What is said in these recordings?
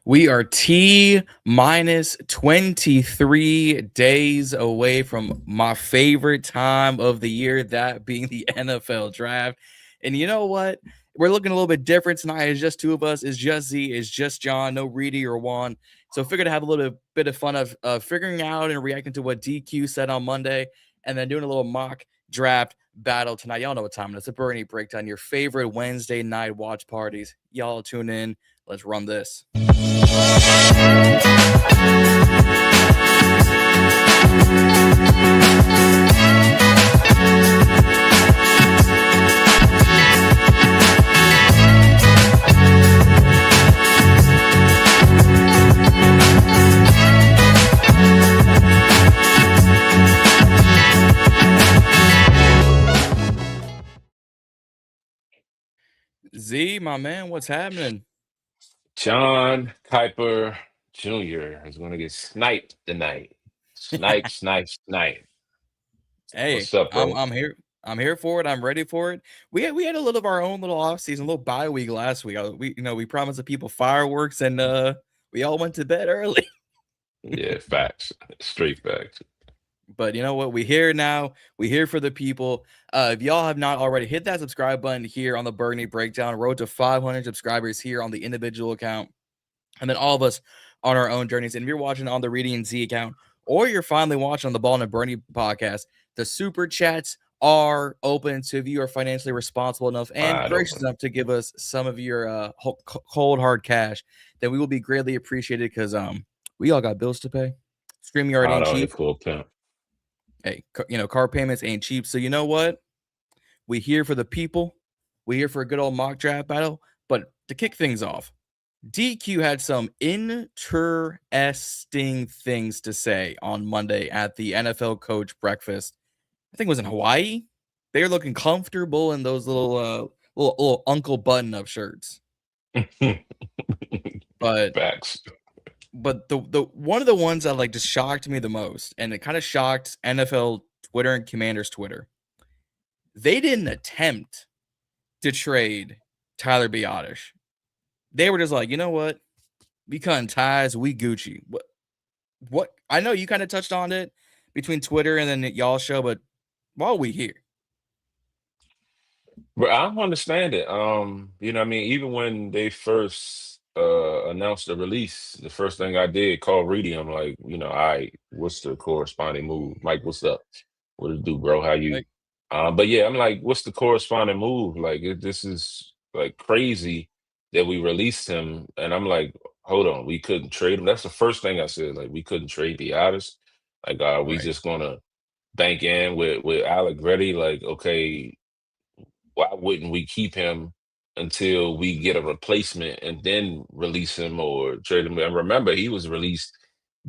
We are T minus 23 days away from my favorite time of the year, that being the NFL draft. And you know what? We're looking a little bit different tonight. It's just two of us. It's just Zee. It's just Jon. No Reedie or Juan. So figured to have a little bit of fun of figuring out and reacting to what DQ said on Monday, and then doing a little mock draft battle tonight. Y'all know what time it is. The Burgundy Breakdown, your favorite Wednesday night watch parties. Y'all tune in. Let's run this. Zee, my man, what's happening? Jon Kiper Jr. is going to get sniped tonight. Snipe, snipe, snipe. Hey, What's up, I'm bro? I'm here. I'm here for it. I'm ready for it. We had a little of our own little off season, a little bye week last week. We promised the people fireworks, and we all went to bed early. Yeah, facts. Straight facts. But you know what? We here now. We here for the people. If y'all have not already, hit that subscribe button here on the Burgundy Breakdown. Road to 500 subscribers here on the individual account, and then all of us on our own journeys. And if you're watching on the Reedie and Zee account, or you're finally watching on the Ball and Bernie podcast, the super chats are open. So if you are financially responsible enough and Wide gracious open. enough to give us some of your cold hard cash, then we will be greatly appreciated, because we all got bills to pay. Streaming yard Out ain't out here cheap. for a pimp. Hey, car payments ain't cheap. So you know what? We here for the people. We here for a good old mock draft battle. But to kick things off, DQ had some interesting things to say on Monday at the NFL coach breakfast. I think it was in Hawaii. They were looking comfortable in those little Uncle button-up shirts. But Facts. the one of the ones that just shocked me the most, and it kind of shocked NFL Twitter and Commanders Twitter. They didn't attempt to trade Tyler Biotish. They were just like, you know what? We cutting ties. We Gucci. What? I know you kind of touched on it between Twitter and then y'all show, but while we here, But I don't understand it. What I mean, even when they first announced the release, the first thing I did call Reedie. I'm like, all right, what's the corresponding move? Mike, what's up? What it do, bro? How you? like, But yeah, I'm like, what's the corresponding move? Like, this is like crazy that we released him, and I'm like, hold on, we couldn't trade him. That's the first thing I said. Like, we couldn't trade the artist. Like, are we right, just gonna bank in with Alec Reddy? Like, okay, why wouldn't we keep him until we get a replacement and then release him or trade him? And remember, he was released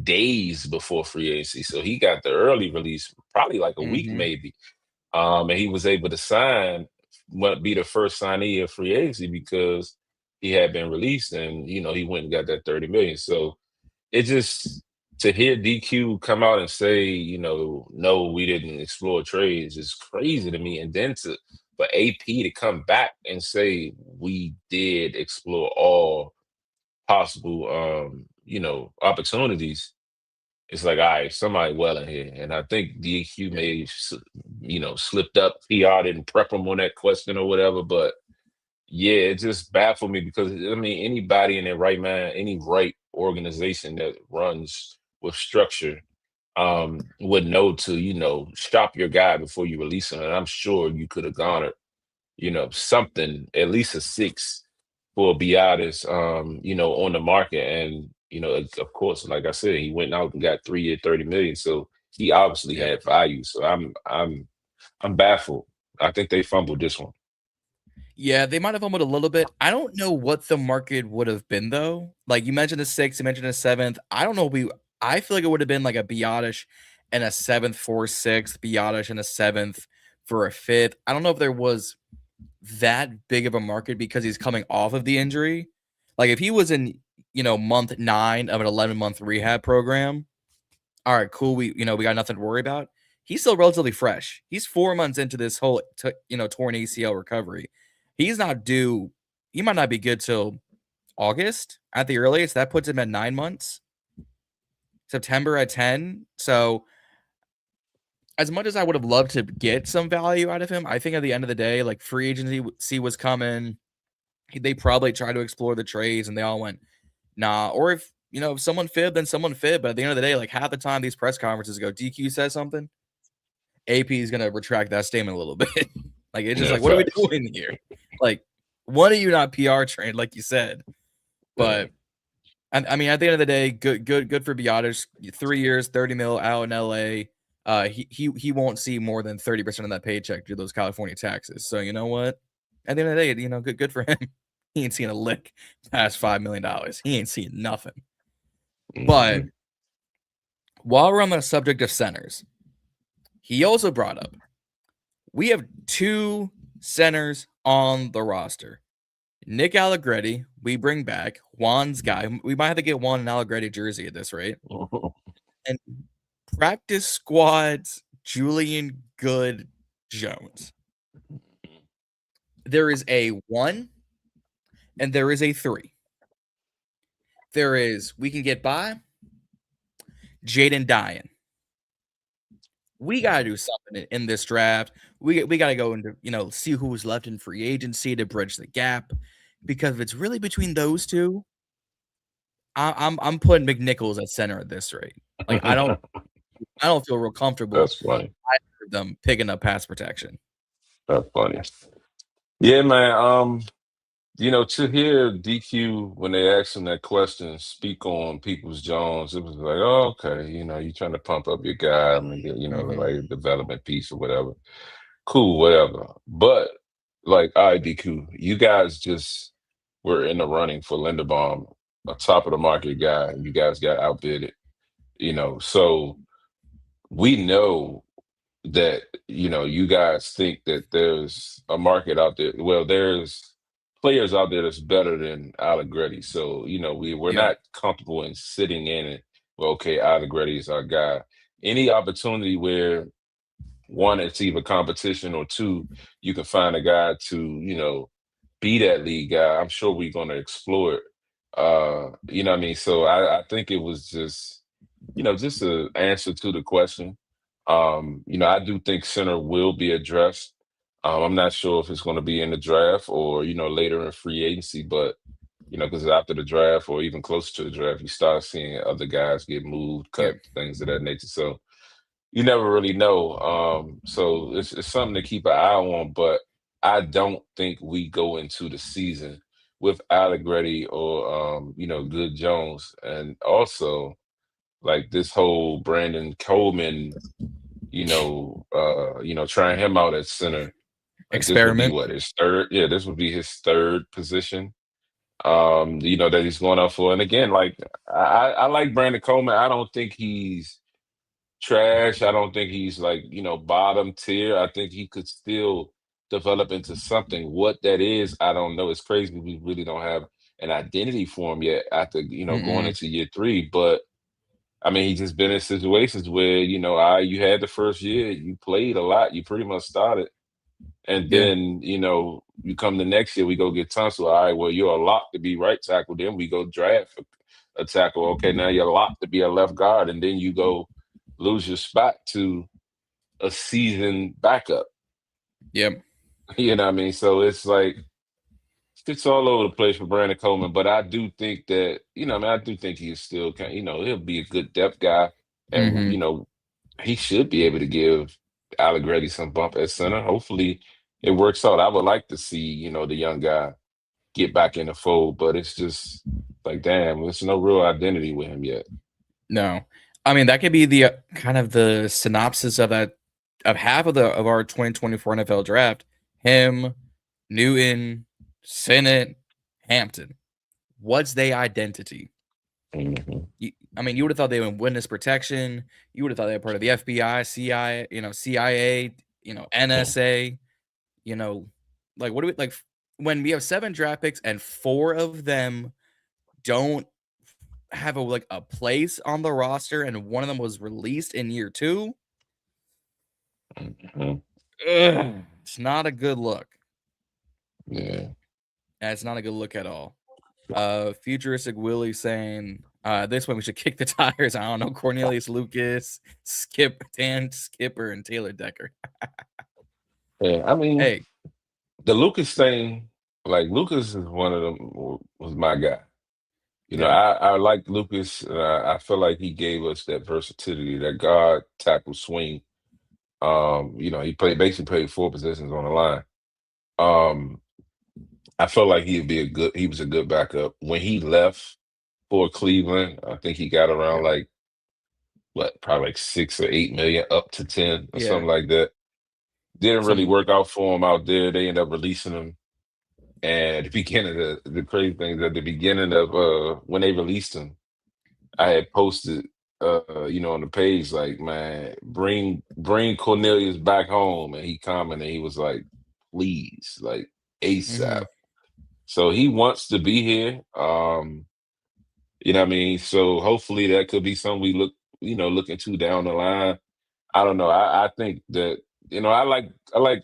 days before free agency, so he got the early release, probably like a week mm-hmm, maybe. And he was able to sign, be the first signee of free agency because he had been released, and he went and got that 30 million. So it just to hear DQ come out and say, no, we didn't explore trades is crazy to me. And then for AP to come back and say we did explore all possible opportunities, it's like, all right, somebody well in here. And I think DQ may slipped up. PR didn't prep him on that question or whatever, but yeah, it just baffled me because I mean, anybody in their right mind, any right organization that runs with structure, would know to, shop your guy before you release him. And I'm sure you could have garnered, something, at least a six for Biotis, on the market. And, of course, like I said, he went out and got 3 year, 30 million. So he obviously yeah, had value. So I'm baffled. I think they fumbled this one. yeah. They might have fumbled a little bit. I don't know what the market would have been though. Like you mentioned a sixth, you mentioned a seventh. I don't know. I feel like it would have been like a Biotish and a seventh for a sixth, Biotish and a seventh for a fifth. I don't know if there was that big of a market because he's coming off of the injury. Like if he was in, month 9 of an 11-month rehab program, all right, cool. We got nothing to worry about. He's still relatively fresh. He's 4 months into this whole, torn ACL recovery. He's not due. He might not be good till August at the earliest. That puts him at 9 months. September at 10. So as much as I would have loved to get some value out of him, I think at the end of the day, like free agency was coming. They probably tried to explore the trades and they all went, nah. Or if someone fibbed, then someone fibbed. But at the end of the day, like half the time these press conferences go, DQ says something, AP is gonna retract that statement a little bit. Like it's just Yeah, like, what are we facts. doing here? Like, one of you not PR trained, like you said. Yeah. But I mean, at the end of the day, good for Biotis. 3 years, 30 mil out in LA. He won't see more than 30% of that paycheck due to those California taxes. So you know what? At the end of the day, good for him. He ain't seen a lick past $5 million. He ain't seen nothing. But Mhm. while we're on the subject of centers, he also brought up we have 2 centers on the roster. Nick Allegretti, we bring back Juan's guy. We might have to get Juan an Allegretti jersey at this rate. And practice squad's Julian Good Jones. There is a 1 and there is a 3. There is, we can get by Jaden Dyan. We got to do something in this draft. We got to go into, see who was left in free agency to bridge the gap. Because if it's really between those two, I'm putting McNichols at center at this rate. Like I don't feel real comfortable That's funny. either of them picking up pass protection. That's funny. Yeah, man. To hear DQ when they asked him that question, speak on Peoples Jones, it was like, oh, okay, you're trying to pump up your guy, I mean, Mhm. like a development piece or whatever. Cool, whatever. But like, all right, DQ, you guys just were in the running for Linderbaum, a top of the market guy, and you guys got outbidded. So we know that you guys think that there's a market out there. Well, there's players out there that's better than Allegretti. So we're Yep. not comfortable in sitting in it. Well, okay, Allegretti is our guy. Any opportunity where one, it's either competition, or two, you can find a guy to be that lead guy. I'm sure we're going to explore it. You know what I mean? So I think it was just an answer to the question. I do think center will be addressed. I'm not sure if it's going to be in the draft or later in free agency, but because after the draft or even closer to the draft, you start seeing other guys get moved, cut, Yep. things of that nature. So you never really know. So it's something to keep an eye on, but I don't think we go into the season with Allegretti or Good Jones, and also like this whole Brandon Coleman, trying him out at center. Like this would be Experiment. what, his third? Yeah, this would be his third position. That he's going out for. And again, like I like Brandon Coleman. I don't think he's trash. I don't think he's like, bottom tier. I think he could still develop into something. What that is, I don't know. It's crazy. We really don't have an identity for him yet after, going Mm-mm. into year 3. But I mean, he's just been in situations where, you had the first year, you played a lot, you pretty much started. And Yeah. then, you come the next year, we go get Tunsil. All right, well, you're a lock to be right tackle. Then we go draft a tackle. Okay, now you're locked to be a left guard. And then you go lose your spot to a seasoned backup. Yep. You know what I mean? So it's like, it's all over the place for Brandon Coleman. But I do think that, I do think he's still he'll be a good depth guy. And, Mm-hmm. he should be able to give Allegretti some bump at center. Hopefully it works out. I would like to see, the young guy get back in the fold, but it's just like, damn, there's no real identity with him yet. No. I mean, that could be the kind of the synopsis of that of half of our 2024 NFL draft. Him, Newton, Sennett, Hampton. What's their identity? Mhm. I mean, you would have thought they were in witness protection. You would have thought they were part of the FBI, CIA, CIA, NSA, you know, like what do we like when we have 7 draft picks and 4 of them don't have a place on the roster and one of them was released in year 2? Mhm. Ugh, it's not a good look. Yeah. It's not a good look at all. Futuristic Willie saying, this one we should kick the tires. I don't know. Cornelius Lucas, Dan Skipper, and Taylor Decker. Yeah, I mean, Hey, the Lucas thing, like Lucas is one of them was my guy. You know, yeah, I like Lucas. I feel like he gave us that versatility, that guard tackle swing. You know, he basically played 4 positions on the line. Um, I felt like he was a good backup. When he left for Cleveland, I think he got around yeah, like what, probably like 6 or 8 million, up to 10 or yeah, something like that. Didn't really something like work out for him out there. They ended up releasing him. And at the beginning of the crazy thing is at the beginning of when they released him, I had posted you know, on the page like, man, bring Cornelius back home. And he commented, he was like, please, like ASAP. mm-hmm. So he wants to be here. You know what I mean? So hopefully that could be something we look into down the line. I don't know. I think that, you know, I like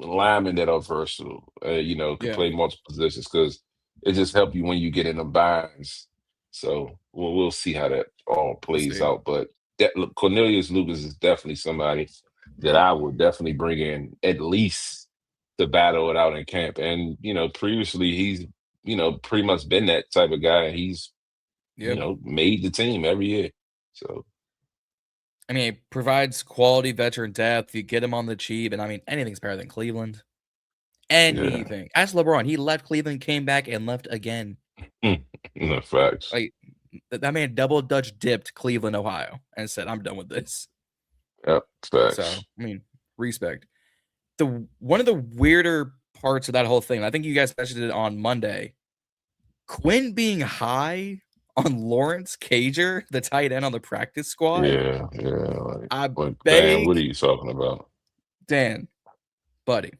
linemen that are versatile, you know, can Yeah, play multiple positions because it just helps you when you get in the binds. So we'll see how that all we'll plays see. out. But look, Cornelius Lucas is definitely somebody that I would definitely bring in at least to battle it out in camp. And, you know, previously he's, you know, pretty much been that type of guy. He's, you Yep. know, made the team every year. So I mean, it provides quality veteran depth. You get him on the cheap, and I mean, anything's better than Cleveland. yeah. Anything. Ask LeBron. He left Cleveland, came back, and left again. No facts. Like that man double Dutch dipped Cleveland, Ohio, and said, "I'm done with this." Yep, So, facts. I mean, respect. The one of the weirder parts of that whole thing, I think you guys mentioned it on Monday. Quinn being high on Lawrence Cager, the tight end on the practice squad. Yeah. Like, I Dan, what are beg you talking about? Dan, buddy,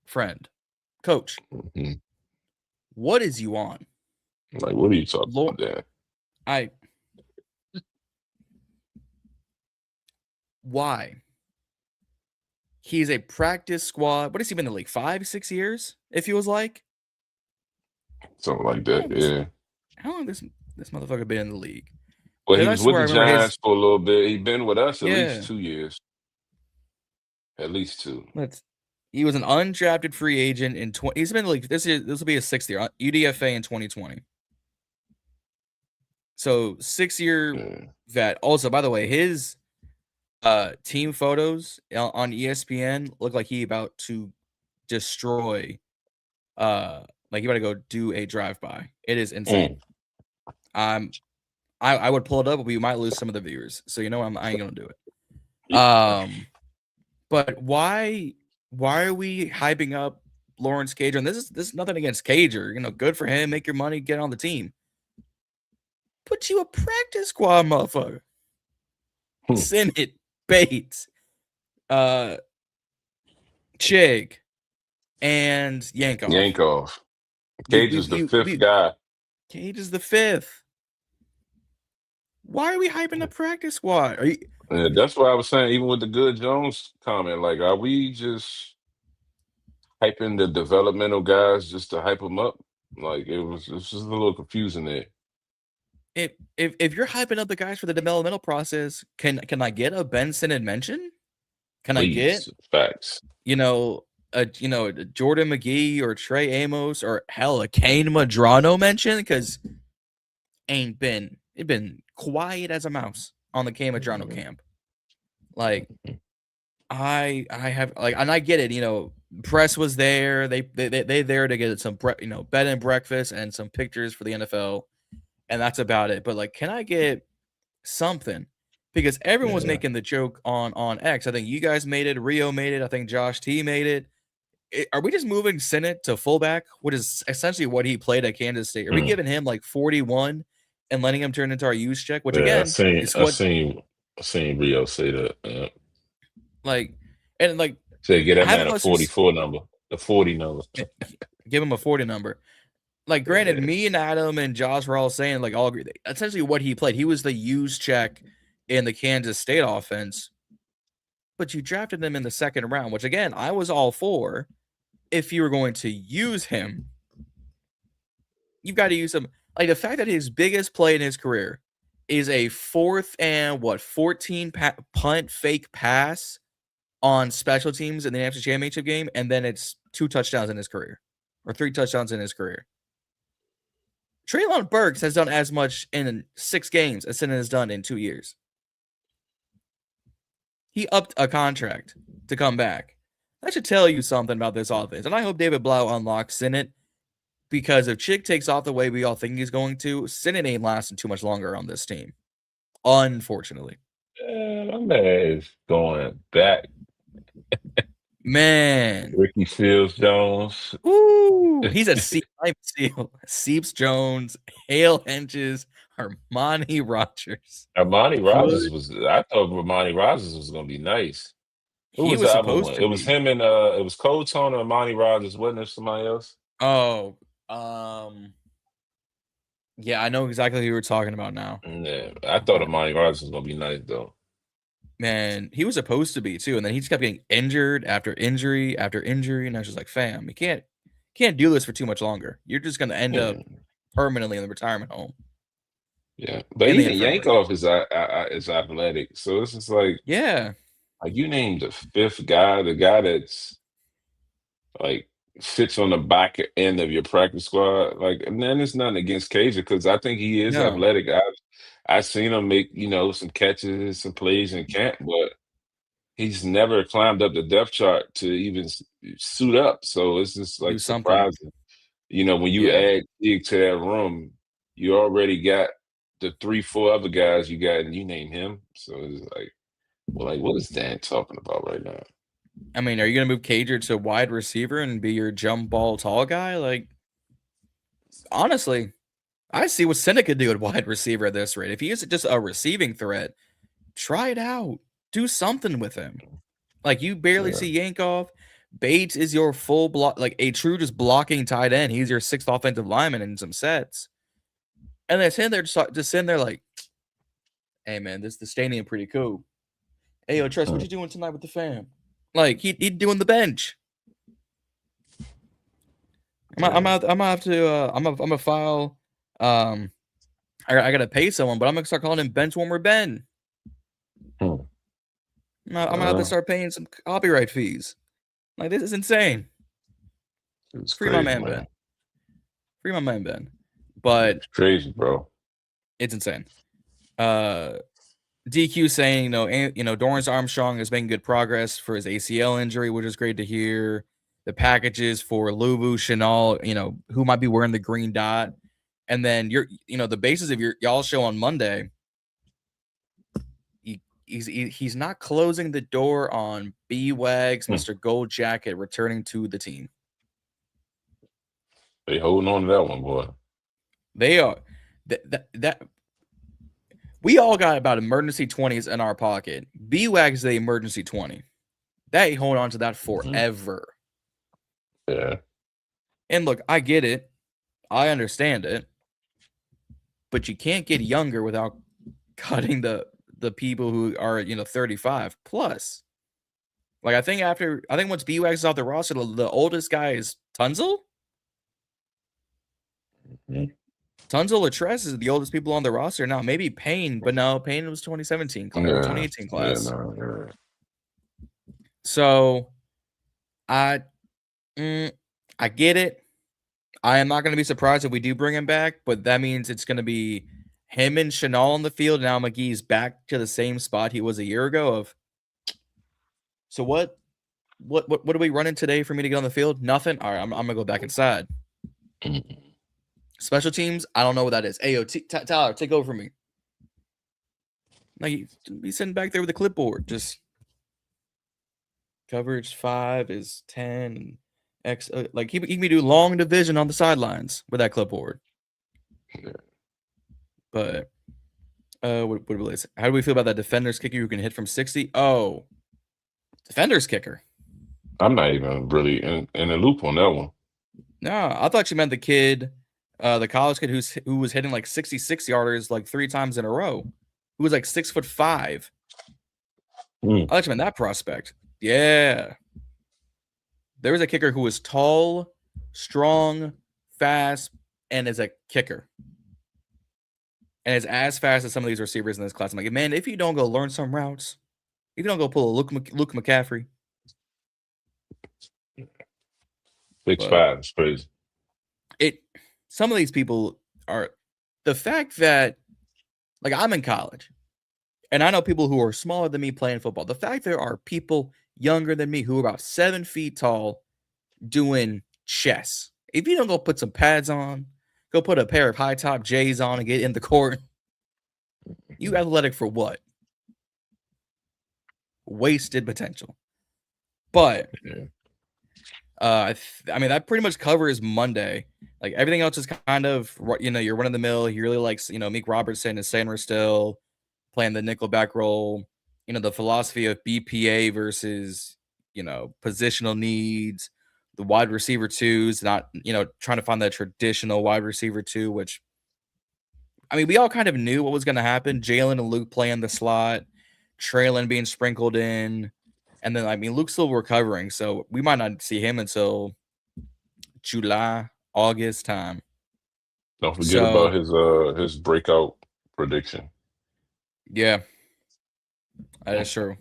friend, coach, Mhm. what is you on? Like, what are you talking Law about, Dan? I why? He's a practice squad. What has he been in the league? 5, 6 years? It feels like. Something like How that. long this Yeah. how long this motherfucker been in the league? Well, Because he I was with swear I the remember his Giants for a little bit. He's been with us at least yeah. 2 years. At least two. Let's he was an undrafted free agent in 20 he's been in the league. This will be his 6th year. UDFA in 2020. So 6-year Yeah. vet. Also, by the way, his team photos on ESPN look like he about to destroy like you gotta go do a drive-by. It is insane. Mm. Um I would pull it up, but we might lose some of the viewers. So you know I ain't gonna do it. Yeah. But why are we hyping up Lawrence Cager? And this is nothing against Cager. You know, good for him. Make your money, get on the team. Put you a practice squad, motherfucker. Hmm. Senate, Bates, uh, Chig, and Yankoff. Yankoff. We Cage we is the we fifth we guy. Cage is the 5th. Why are we hyping up practice squad? Are you Yeah, that's what I was saying. Even with the Good Jones comment, like, are we just hyping the developmental guys just to hype them up? Like, it's just a little confusing there. if you're hyping up the guys for the developmental process, can I get a Benson and mention? Can I get Please, facts. a Jordan McGee or Trey Amos or hell a Kane Madrano mention? Because it been quiet as a mouse on the Kane Madrano Mhm. camp. Like I have like and I get it, press was there. They there to get some bed and breakfast and some pictures for the NFL, and that's about it. But like, can I get something? Because everyone was Yeah. making the joke on X. I think you guys made it, Rio made it, I think Josh T made it. Are we just moving Sinnott to fullback, which is essentially what he played at Kansas State? Are we Mm. giving him like 41 and letting him turn into our use check? Which Yeah, again is I what seen, I seen Rio say that. like and like Say get that man having a us just 44 number, the 40 number. give him a 40 number. Like, granted, Yeah. me and Adam and Josh were all saying like all agree essentially what he played. He was the use check in the Kansas State offense, but you drafted him in the 2nd round, which again I was all for if you were going to use him. You've got to use him. Like the fact that his biggest play in his career is a 4th and 14 punt fake pass on special teams in the NFC Championship game, and then it's 2 touchdowns in his career or 3 touchdowns in his career. Treylon Burks has done as much in 6 games as Sinnen has done in 2 years. He upped a contract to come back. That should tell you something about this offense. And I hope David Blau unlocks Sinnett, because if Chick takes off the way we all think he's going to, Sinnett ain't lasting too much longer on this team. Unfortunately. My man is going back. Man. Ricky Seals-Jones. Ooh, he's a seal. Seeps Jones, Hale Henches, Armani Rogers. Armani Rogers I thought Armani Rogers was going to be nice. Who was the other one? It was him and it was Cole Tone and Armani Rogers. Wasn't there somebody else? Oh, yeah, I know exactly who you were talking about now. Yeah, I thought Armani Rogers was going to be nice, though. Man, he was supposed to be, too, and then he just kept getting injured after injury after injury, and I was just like, fam, you can't do this for too much longer. You're just going to end up permanently in the retirement home. Yeah, but even Yankoff is athletic, so it's just like, yeah, like you named the 5th guy, the guy that's like sits on the back end of your practice squad. Like, and then it's nothing against Cager, because I think he is athletic. I've seen him make, some catches, some plays in camp, but he's never climbed up the depth chart to even suit up. So it's just like surprising. When you add Zeke to that room, you already got the 3-4 other guys you got, and you name him. So it's like, well, like, what is Dan talking about right now? I mean, are you going to move Cager to wide receiver and be your jump ball tall guy? Like, honestly, I see what Sinnett could do at wide receiver at this rate. If he is just a receiving threat, try it out. Do something with him. Like, you barely see Yankoff. Bates is your full block, like a true just blocking tight end. He's your 6th offensive lineman in some sets. And then sitting there, just sitting there like, hey, man, the stadium pretty cool. Hey, yo, Tress, what you doing tonight with the fam? Like, he'd doing the bench. I'm gonna have to I'm gonna file I gotta pay someone, but I'm gonna start calling him Bench Warmer Ben. I'm gonna have to start paying some copyright fees. Like, this is insane. Free my man Ben. Free my man Ben. But it's crazy, bro. It's insane. DQ saying, Dorrance Armstrong is making good progress for his ACL injury, which is great to hear. The packages for Luvu, Chenal, who might be wearing the green dot. And then the basis of y'all show on Monday, he's not closing the door on B-Wags, Mr. Gold Jacket returning to the team. They holding on to that one, boy. They are that we all got about emergency 20s in our pocket. B-Wags the emergency 20. They hold on to that forever. Yeah. And look, I get it. I understand it. But you can't get younger without cutting the people who are, 35 plus. Like, I think once B-Wags is off the roster, the oldest guy is Tunzel. Tunzel or Tress is the oldest people on the roster now. Maybe Payne, but no, Payne was 2017 class, 2018 class. So I get it. I am not going to be surprised if we do bring him back, but that means it's going to be him and Chenal on the field. Now McGee's back to the same spot he was a year ago. So what are we running today for me to get on the field? Nothing. All right, I'm gonna go back inside. Special teams, I don't know what that is. Hey, yo, Tyler, take over for me. Like, he's sitting back there with a clipboard. Just coverage 5 is 10. X, like, he can do long division on the sidelines with that clipboard. But how do we feel about that defender's kicker who can hit from 60? Oh, defender's kicker. I'm not even really in the loop on that one. No, I thought you meant the kid. The college kid who was hitting like 66 yarders like 3 times in a row, who was like 6'5". I thought you meant that prospect. Yeah, there was a kicker who was tall, strong, fast, and is a kicker. And is as fast as some of these receivers in this class. I'm like, man, if you don't go learn some routes, if you don't go pull a Luke McCaffrey. 6'5" is crazy. Some of these people are, the fact that, like, I'm in college and I know people who are smaller than me playing football. The fact there are people younger than me who are about 7 feet tall doing chess. If you don't go put some pads on, go put a pair of high top J's on and get in the court, you athletic for what? Wasted potential. But I mean, that pretty much covers Monday. Like, everything else is kind of, you're run of the mill. He really likes, Meek Robertson and Sandra Still playing the nickelback role. The philosophy of BPA versus, positional needs, the wide receiver twos, not, trying to find that traditional wide receiver two, which, I mean, we all kind of knew what was going to happen. Jalen and Luke playing the slot, Traylon being sprinkled in. And then, I mean, Luke's still recovering, so we might not see him until July, August time. Don't forget about his breakout prediction. Yeah, that is true.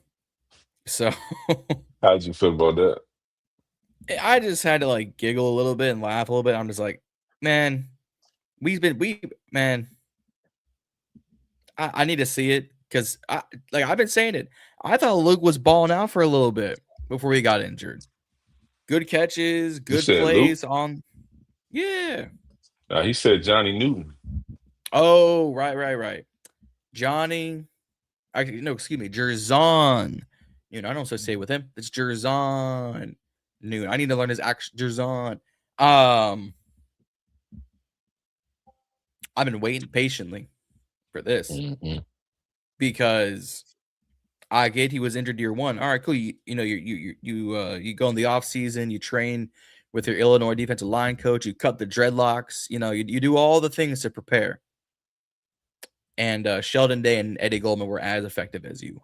So, how'd you feel about that? I just had to like giggle a little bit and laugh a little bit. I'm just like, man, I need to see it because I've been saying it. I thought Luke was balling out for a little bit before he got injured. Good catches, good plays Luke? on. Yeah. He said Johnny Newton. Oh, right. Johnny. Actually, no, excuse me, Jerzon. I don't associate with him. It's Jerzon Newton. I need to learn his actual Jerzon. I've been waiting patiently for this because I get he was injured year one. All right, cool. You go in the off season, you train with your Illinois defensive line coach, you cut the dreadlocks, you do all the things to prepare. And Sheldon Day and Eddie Goldman were as effective as you.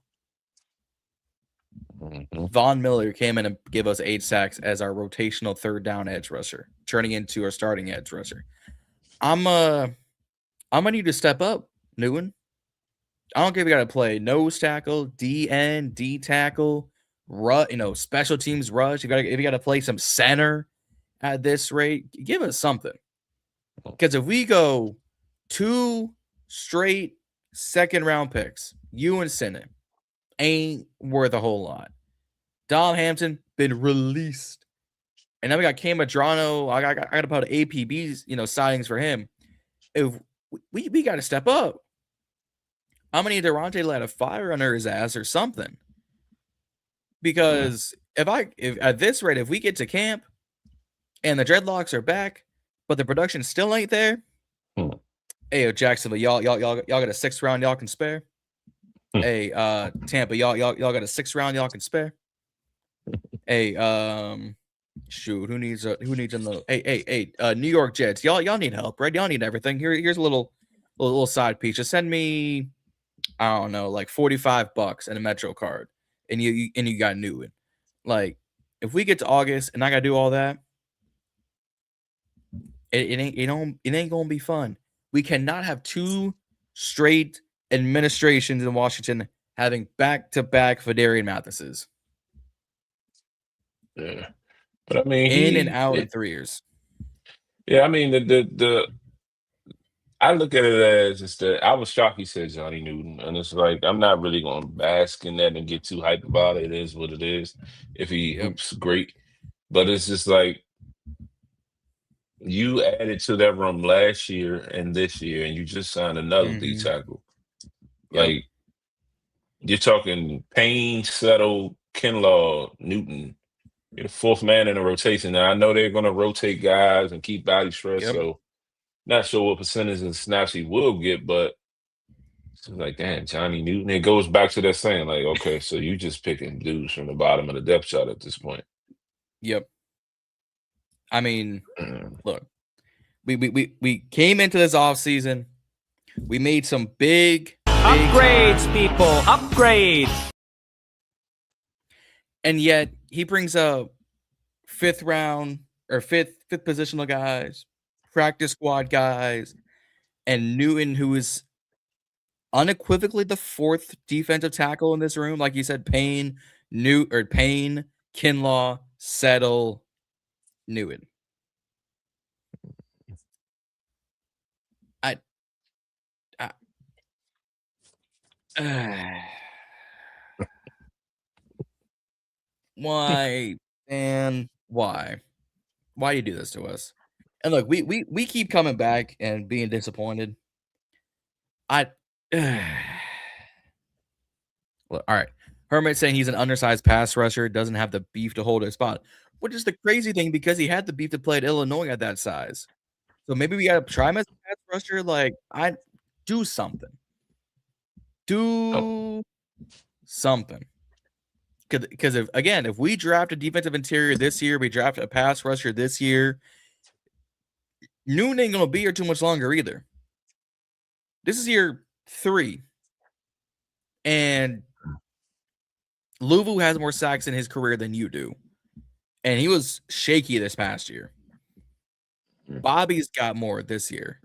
Von Miller came in and gave us 8 sacks as our rotational third down edge rusher, turning into our starting edge rusher. I'm gonna need to step up, Newton. I don't care if you got to play nose tackle, DN, D tackle, special teams rush. If you got to play some center at this rate, give us something. Because if we go 2 straight second-round picks, you and Sinnott ain't worth a whole lot. Dom Hampton been released, and now we got Cam Madrano. I got about APBs, signings for him. If we got to step up. I'm gonna need Durante to let a fire under his ass or something. Because if at this rate, if we get to camp and the dreadlocks are back, but the production still ain't there, hey, Jacksonville, y'all got a 6th round y'all can spare. Hey, Tampa, y'all got a 6th round y'all can spare. Hey, shoot, who needs in the hey, New York Jets, y'all need help, right? Y'all need everything. Here's a little side piece. Just send me, I don't know, like $45 and a Metro card, and you got Newton. Like, if we get to August and I gotta do all that, it ain't gonna be fun. We cannot have 2 straight administrations in Washington having back-to-back Fedarian Mathises. Yeah, but I mean, in and out in 3 years. Yeah, I mean the I look at it as just that I was shocked he said Johnny Newton, and it's like I'm not really going to bask in that and get too hyped about it. It is what it is. If he hoops, great, but it's just like you added to that room last year and this year, and you just signed another D tackle. Like, you're talking Payne, Settle, Kinlaw, Newton. You're the 4th man in the rotation. Now I know they're going to rotate guys and keep body stress, so not sure what percentage of snaps he will get, but it's like, damn, Johnny Newton. It goes back to that saying, like, okay, so you just picking dudes from the bottom of the depth chart at this point. Yep. I mean, look, we came into this offseason. We made some big upgrades, people. Upgrades. And yet he brings up 5th round or fifth positional guys, practice squad guys, and Newton, who is unequivocally the fourth defensive tackle in this room. Like you said, Payne, Kinlaw, Settle, Newton. Why, man? Why? Why do you do this to us? And look, we keep coming back and being disappointed. Well, all right. Hermit saying he's an undersized pass rusher, doesn't have the beef to hold his spot, which is the crazy thing because he had the beef to play at Illinois at that size. So maybe we gotta try him as a pass rusher. Like, I do something. Do something. Because if we draft a defensive interior this year, we draft a pass rusher this year, Newton ain't gonna be here too much longer either. This is year 3. And Luvu has more sacks in his career than you do. And he was shaky this past year. Bobby's got more this year.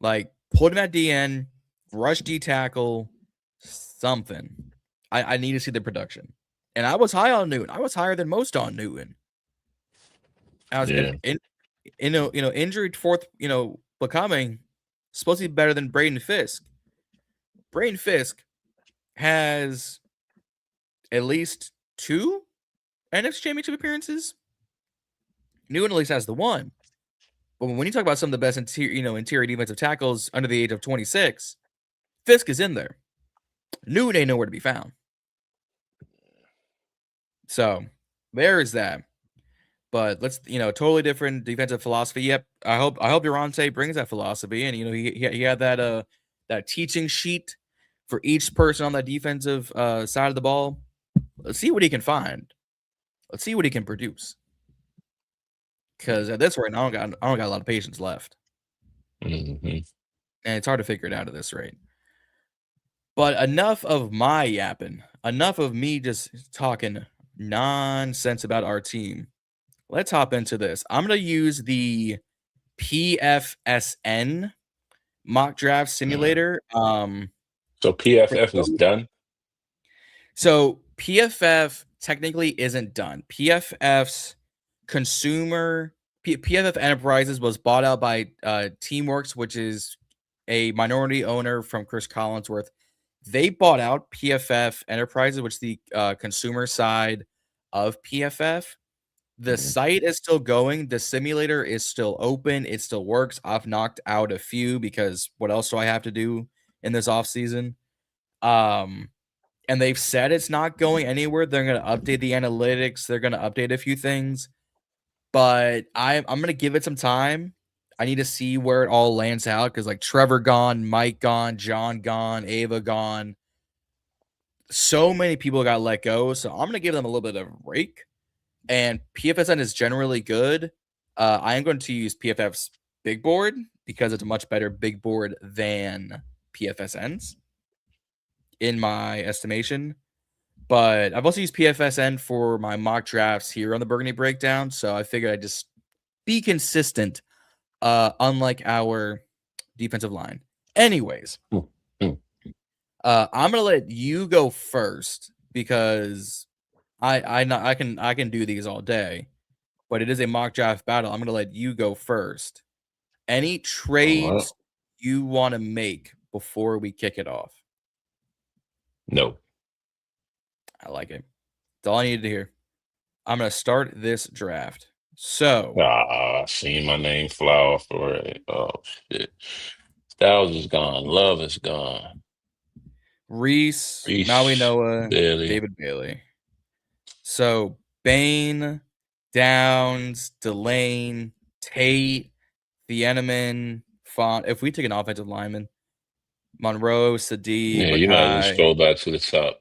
Like, put him at DN, rush D tackle, something. I need to see the production. And I was high on Newton. I was higher than most on Newton. I was injured fourth, becoming supposed to be better than Braden Fisk. Braden Fisk has at least 2 NFC Championship appearances. Newton at least has the 1. But when you talk about some of the best interior defensive tackles under the age of 26, Fisk is in there. Newton ain't nowhere to be found. So there is that. But let's, totally different defensive philosophy. Yep. I hope Durante brings that philosophy. And, he had that teaching sheet for each person on that defensive side of the ball. Let's see what he can find. Let's see what he can produce. Because at this rate, I don't got a lot of patience left. Mm-hmm. And it's hard to figure it out at this rate. But enough of my yapping. Enough of me just talking nonsense about our team. Let's hop into this. I'm going to use the PFSN mock draft simulator. So PFF is done? So PFF technically isn't done. PFF Enterprises was bought out by Teamworks, which is a minority owner from Chris Collinsworth. They bought out PFF Enterprises, which is the consumer side of PFF. The site is still going. The simulator is still open. It still works. I've knocked out a few because what else do I have to do in this off season? And they've said it's not going anywhere. They're going to update the analytics. They're going to update a few things. But I'm going to give it some time. I need to see where it all lands out because, like, Trevor gone, Mike gone, John gone, Ava gone. So many people got let go. So I'm going to give them a little bit of a break. And PFSN is generally good. I am going to use PFF's big board because it's a much better big board than PFSN's, in my estimation. But I've also used PFSN for my mock drafts here on the Burgundy Breakdown. So I figured I'd just be consistent, unlike our defensive line. Anyways, I'm going to let you go first because I can do these all day, but it is a mock draft battle. I'm going to let you go first. Any trades you want to make before we kick it off? No. I like it. That's all I needed to hear. I'm going to start this draft. So. Seeing my name fly off already. Oh, shit. Styles is gone. Love is gone. Reese Maui Noah, Bailey. David Bailey. So, Bain, Downs, Delane, Tate, Thieneman, Font. If we take an offensive lineman, Monroe, Sadiq, Yeah, you might as well scroll back to the top.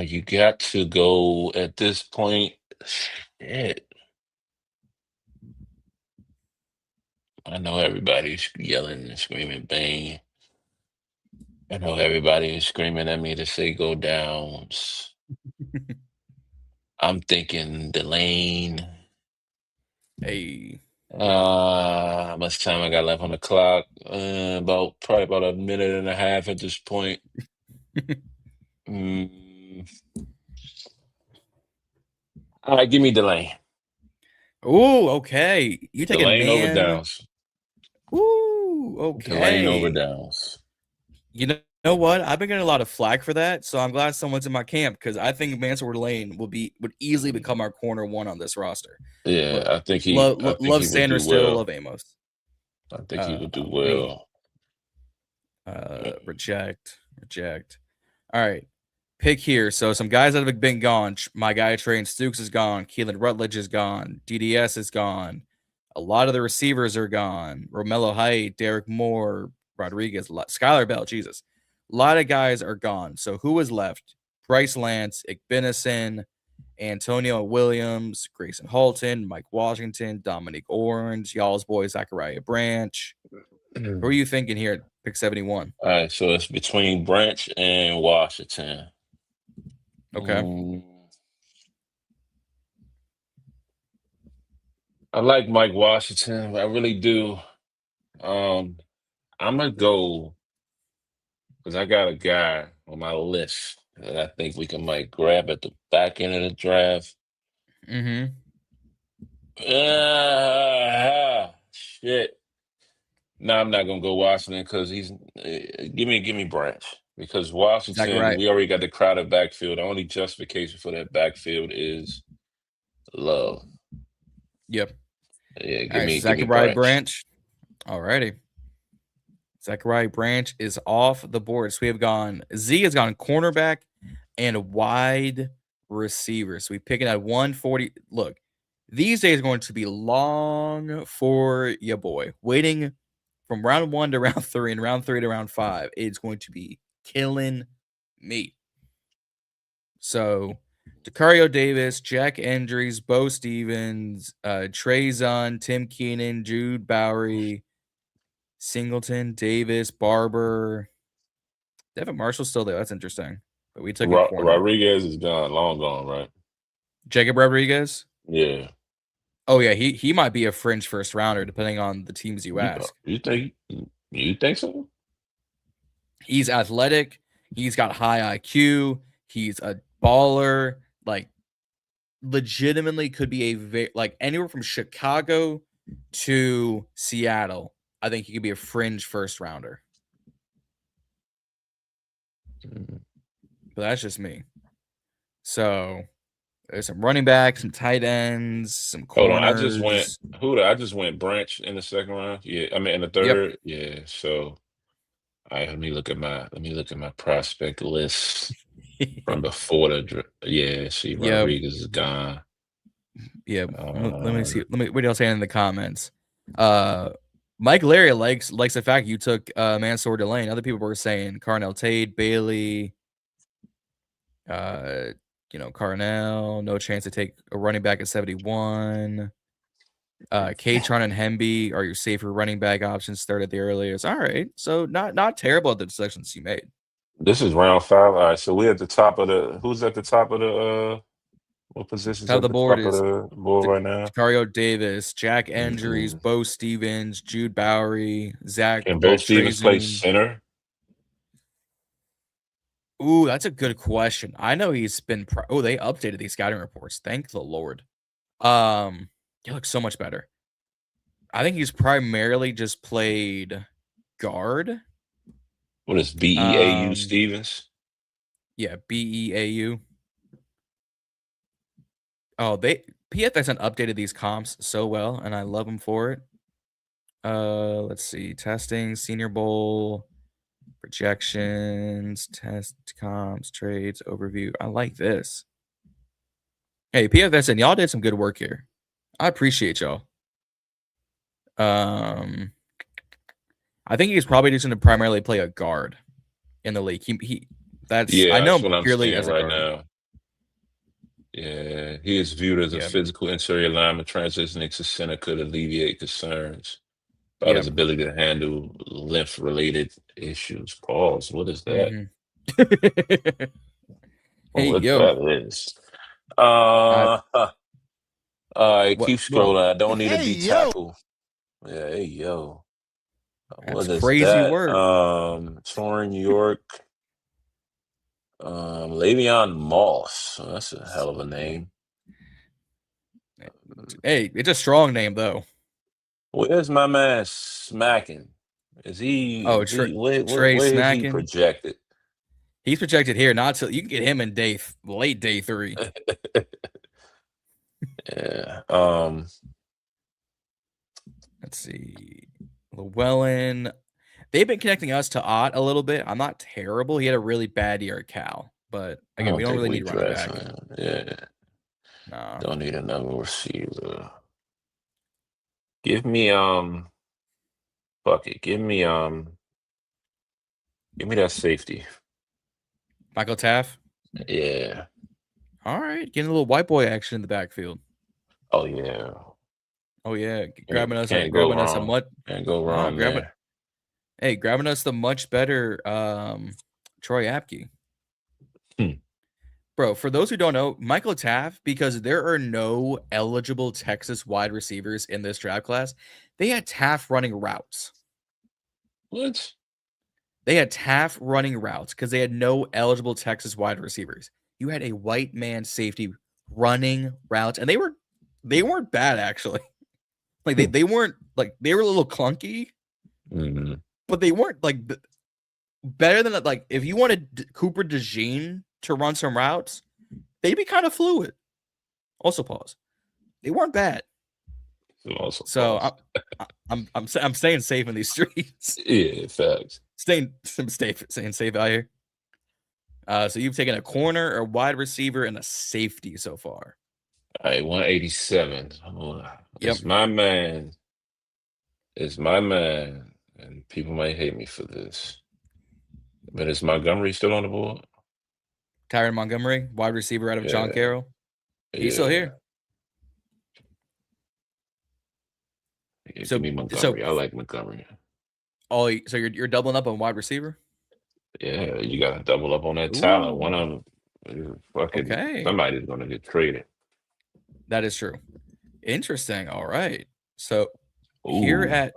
You got to go at this point. Shit. I know everybody's yelling and screaming Bane. I know everybody is screaming at me to say go Downs. I'm thinking Delane. Hey. How much time I got left on the clock? Probably about a minute and a half at this point. All right, give me Delane. Ooh, okay. You taking Delane over man? Downs. Ooh, Delane over okay. Downs. You know what? I've been getting a lot of flack for that, so I'm glad someone's in my camp because I think Mansour Lane would easily become our corner one on this roster. Yeah, Look, I think he love would do Sanders still, well. love Amos. I think he would do Me. well. Reject. All right. Pick here. So some guys that have been gone. My guy Train Stukes is gone. Keelan Rutledge is gone. DDS is gone. A lot of the receivers are gone. Romello Height, Derek Moore, Rodriguez, Skylar Bell. Jesus. A lot of guys are gone. So who is left? Bryce Lance, Igbinison, Antonio Williams, Grayson Halton, Mike Washington, Dominic Orange, y'all's boy Zachariah Branch. Who are you thinking here at pick 71? All right, so it's between Branch and Washington. Okay. I like Mike Washington. I really do. I'm gonna go because I got a guy on my list that I think we might grab at the back end of the draft. Mm-hmm. Shit. No, I'm not gonna go Washington because he's give me Branch because Washington, we already got the crowded backfield. The only justification for that backfield is love. Yep. Yeah, give me Zachariah Branch. Alrighty. Zachariah Branch is off the board. So we have gone Zee has gone cornerback and wide receiver. So we pick it at 140. Look, these days are going to be long for your boy. Waiting from round 1 to round 3 and round 3 to round 5. It's going to be killing me. So Decario Davis, Jack Andrews, Bo Stevens, Trey Zahn, Tim Keenan, Jude Bowery, Singleton, Davis, Barber. Devin Marshall's still there. That's interesting. But we took a corner. Rodriguez is gone, long gone, right? Jacob Rodriguez? Yeah. Oh, yeah. He might be a fringe first rounder, depending on the teams you ask. You think so? He's athletic. He's got high IQ. He's a baller. Like, legitimately could be anywhere from Chicago to Seattle. I think he could be a fringe first rounder. But that's just me. So there's some running backs, some tight ends, some corners. Hold on, I just went Branch in the second round. Yeah, I mean in the third. Yep. Yeah. So all right, let me look at my prospect list from before the see Rodriguez is gone. Yeah. Let me see. What else saying in the comments? Mike Larry likes the fact you took Mansour Delane. Other people were saying Carnell Tate, Bailey, Carnell, no chance to take a running back at 71. Katron and Hemby are your safer running back options, third at the earliest. All right. So not terrible at the selections you made. This is round 5. All right, so we're at the top of the who's at the top of the what positions top at of the the board top is of the board right now? Decario Davis, Jack Andrews, Bo Stevens, Jude Bowery, Zach. Can Bo Stevens play center? Ooh, that's a good question. I know he's been. They updated these scouting reports. Thank the Lord. He looks so much better. I think he's primarily just played guard. What is BEAU Stevens? Yeah, BEAU. Oh, PFSN updated these comps so well, and I love them for it. Let's see. Testing, Senior Bowl, projections, test comps, trades, overview. I like this. Hey, PFSN, y'all did some good work here. I appreciate y'all. I think he's probably just going to primarily play a guard in the league. I know what I'm purely seeing as a right guard. now. Yeah, he is viewed as a physical interior lineman. Transitioning to center could alleviate concerns about his ability to handle length-related issues. Pause. What is that? Hey, what yo. that is? All right, What, keep bro? scrolling. I don't need to Hey, be yo. tackle. Yeah, hey yo. That's What is crazy that? work. Torn York. Le'Veon Moss. Oh, that's a hell of a name. Hey, it's a strong name though. Where's my man smacking? Is he? Oh, Is he? Where Trey is he Smacking. projected? He's projected here. Not till you can get him in late day 3. Yeah. Let's see. Llewellyn. They've been connecting us to Ott a little bit. I'm not terrible. He had a really bad year at Cal, but I again, we don't don't think really we need running draft back. him. Yeah. Nah. Don't need another receiver. Give me fuck it. Give me that safety. Michael Taff. Yeah. All right, getting a little white boy action in the backfield. Oh yeah. Oh yeah, grabbing us Can't a go much. Can't go wrong there. Hey, grabbing us the much better Troy Apke. Bro, for those who don't know, Michael Taff, because there are no eligible Texas wide receivers in this draft class, they had Taff running routes. What? They had Taff running routes because they had no eligible Texas wide receivers. You had a white man safety running routes, and they weren't bad actually. Like they weren't like they were a little clunky, but they weren't like better than like if you wanted Cooper DeJean to run some routes, they'd be kind of fluid. Also pause. They weren't bad. Also So pause. I'm staying safe in these streets. Yeah, facts. Staying safe out here. So you've taken a corner, a wide receiver, and a safety so far. All right, 187. Yep. It's my man. It's my man. And people might hate me for this. But is Montgomery still on the board? Tyron Montgomery, wide receiver out of John Carroll. He's still here. Yeah, so, give me Montgomery. I like Montgomery. Oh, so you're doubling up on wide receiver? Yeah, you got to double up on that talent. One of them, fucking somebody's going to get traded. That is true. Interesting. All right. So here at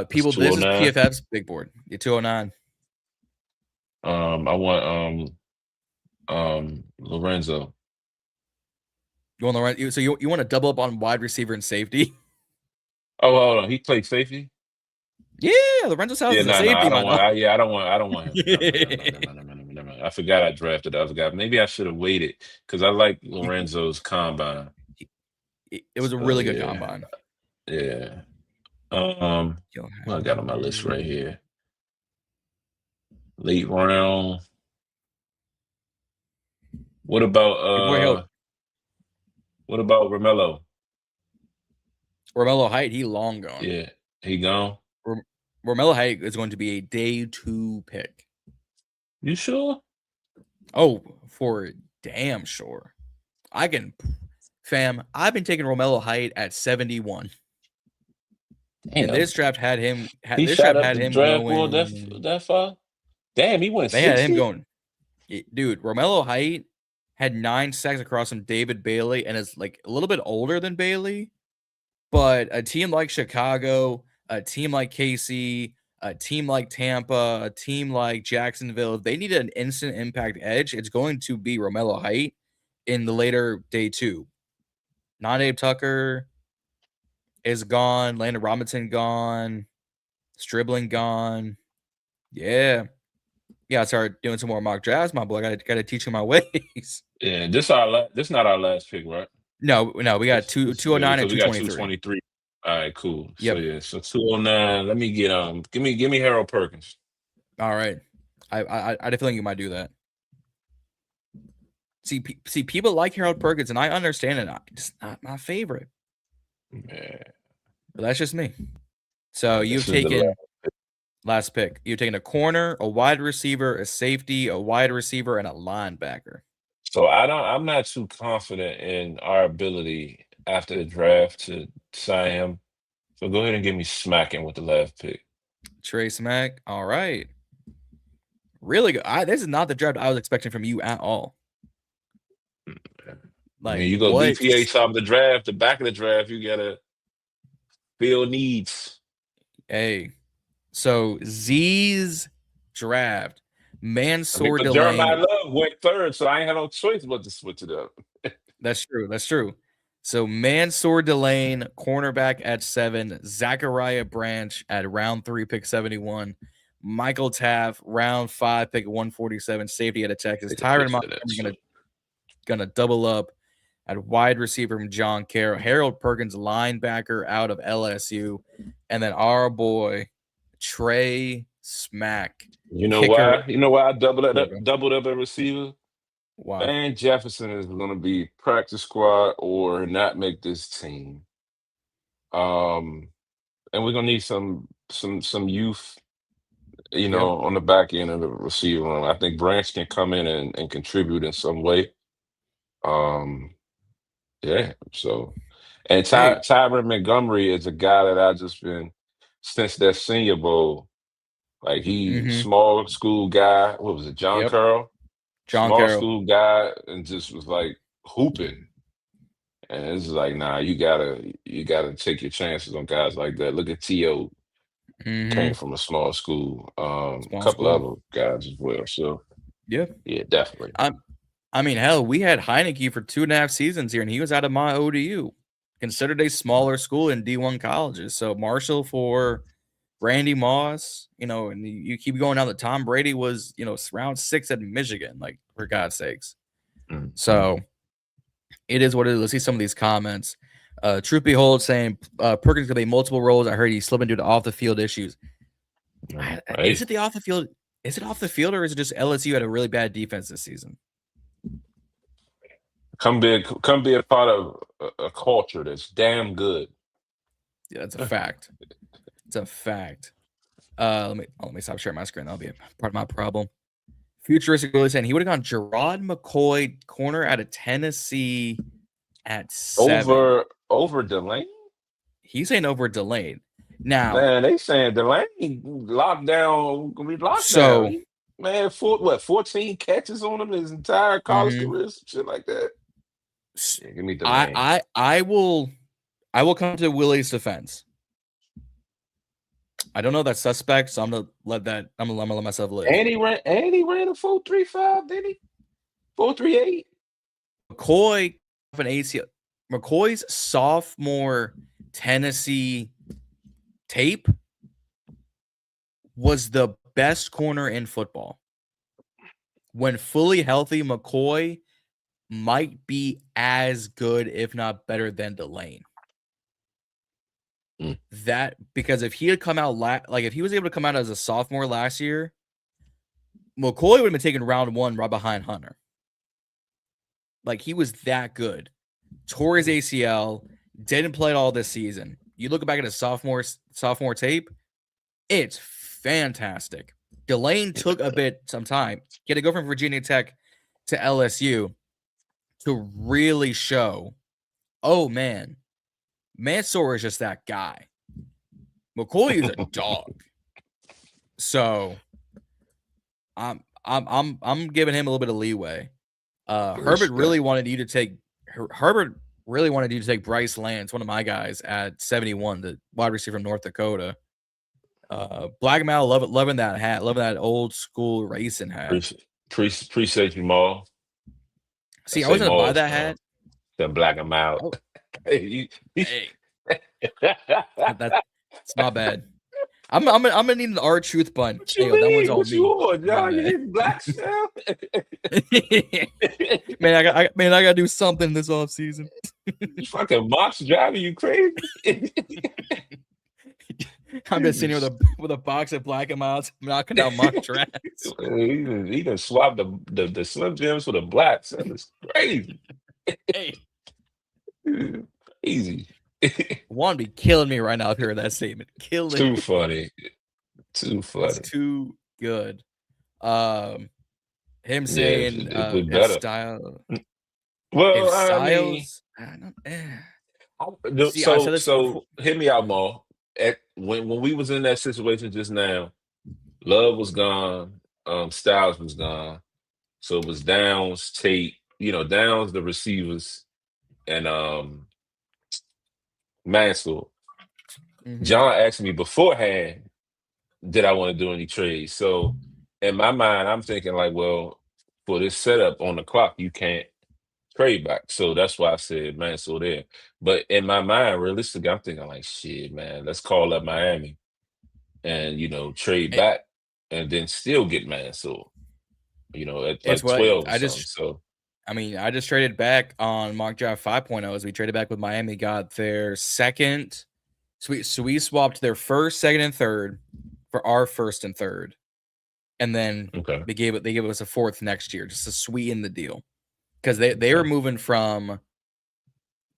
people, this is PFF's big board. You're 209. I want Lorenzo. You want Lorenzo? So you want to double up on wide receiver and safety? Oh, hold on. He played safety? Yeah, Lorenzo's house is a safety. I don't want him. I forgot I drafted the other guy. Maybe I should have waited because I like Lorenzo's combine. It was a really good combine. Yeah. Well, I got on my list right here. Late round. What about Romello? Romello Height, he long gone. Yeah, he gone. Romello Height is going to be a day 2 pick. You sure? Oh, for damn sure. I've been taking Romello Height at 71. Damn. And this draft had him. This draft had him going that far. Damn, he went. They 60? Had him going. Dude, Romello Height had 9 sacks across from David Bailey, and is like a little bit older than Bailey. But a team like Chicago, a team like KC, a team like Tampa, a team like Jacksonville, if they need an instant impact edge, it's going to be Romello Height in the later day 2. Nanae Tucker is gone. Landon Robinson gone. Stribling gone. Yeah. I started doing some more mock drafts, my boy. I got to teach him my ways. Yeah, this not our last pick, right? No, we got 209 and 223. We got 223. All right, cool. Yep. So 209. Let me get give me Harold Perkins. All right. I had a feeling you might do that. See, people like Harold Perkins, and I understand it. Just not my favorite. Yeah. But that's just me. So you've taken last pick. You've taken a corner, a wide receiver, a safety, a wide receiver, and a linebacker. So I'm not too confident in our ability after the draft to sign him. So go ahead and give me smacking with the last pick. Trey Smack. All right. Really good. This is not the draft I was expecting from you at all. I Like mean, you go what? BPA top of the draft, the back of the draft, you gotta fill needs. Hey, so Zee's draft, I mean, Mansour but Jeremiah Delane. Love went third, so I ain't had no choice but to switch it up. That's true. That's true. So Mansour Delane, cornerback at 7, Zachariah Branch at round 3, pick 71, Michael Taft, round 5, pick 147, safety out of Texas. Take a Tyron picture of that Montgomery shit. gonna double up at wide receiver from Jon Kiper, Harold Perkins, linebacker out of LSU, and then our boy Trey Smack, You know kicker. why? You know why I doubled There up, we go. doubled up at receiver? Wow. Van Jefferson is going to be practice squad or not make this team. And we're gonna need some youth, you Yep. know, on the back end of the receiver room. I think Branch can come in and contribute in some way. Yeah. So, and Hey. Tyron Montgomery is a guy that I just been since that Senior Bowl. Like he Mm-hmm. small school guy. What was it? John Yep. Carroll. John Small Carroll. school guy and just was like hooping. And it's like, nah, you gotta take your chances on guys like that. Look at T.O. Mm-hmm. came from a small school. A Small couple school. other guys as well. So Yeah. yeah, definitely. I mean, hell, we had Heineke for 2.5 seasons here, and he was out of my ODU, considered a smaller school in D1 colleges. So Marshall for Randy Moss, you know, and you keep going down that Tom Brady was, you know, round 6 at Michigan, like for God's sakes. Mm-hmm. So it is what it is. Let's see some of these comments. Truth Behold saying Perkins gonna be multiple roles. I heard he's slipping due to off the field issues. Is it the off the field? Is it off the field, or is it just LSU had a really bad defense this season? Come be a part of a culture that's damn good. Yeah, that's a fact. It's a fact. Let me stop sharing my screen. That'll be a part of my problem. Futuristic really saying he would have gone Gerard McCoy, corner out of Tennessee at 7. Over Delane? He's saying over Delane. Now, Man, they saying Delane lockdown gonna be lockdown. so Man, 14 catches on him his entire college career, some shit like that. Yeah, give me Delane. I will come to Willie's defense. I don't know that suspect, so I'm gonna let myself live. And he ran a 4.35, didn't he? 4.38. McCoy of an ACL. McCoy's sophomore Tennessee tape was the best corner in football. When fully healthy, McCoy might be as good, if not better, than Delane. That because if he had come out if he was able to come out as a sophomore last year, McCoy would have been taken round 1 right behind Hunter. Like he was that good. Tore his ACL, didn't play it all this season. You look back at his sophomore tape, it's fantastic. Delane took some time. He had to go from Virginia Tech to LSU to really show, oh man, Mansour is just that guy. McCoy is a dog. So I'm giving him a little bit of leeway. Herbert really wanted you to take Bryce Lance, one of my guys, at 71, the wide receiver from North Dakota. Black Mal loving that hat, loving that old school racing hat. Appreciate you, Maul. See, I was gonna buy that hat. Then black him out. Oh. Hey. That's not bad. I'm gonna need an R-Truth bun. What you mean? That one's on me. Y'all, you hitting black now? Man, I gotta do something this off season. Fucking Mox driving you crazy. I'm just sitting here with a box of Black and Miles, knocking out mock drafts. He done swapped the Slim Jims for the blacks. That is crazy. Hey. Easy. Juan be killing me right now if you heard that statement. Killing Too funny. It's too good. Him saying better. style. Well, Styles. So hit me out, Mo. When we was in that situation just now, Love was gone, Styles was gone. So it was Downs, Tate, Downs, the receivers, and Mansell. Mhm. Jon asked me beforehand, did I want to do any trades? So in my mind, I'm thinking like, well, for this setup on the clock, you can't trade back. So that's why I said Mansell there. But in my mind, realistically, I'm thinking like, shit, man, let's call up Miami and trade It, back and then still get Mansell, at it's like what 12 or I something. just. So I mean, I just traded back on mock draft 5.0 as we traded back with Miami, got their second. So we swapped their first, second, and third for our first and third, and then okay. they gave us a fourth next year just to sweeten the deal because they were Okay. moving from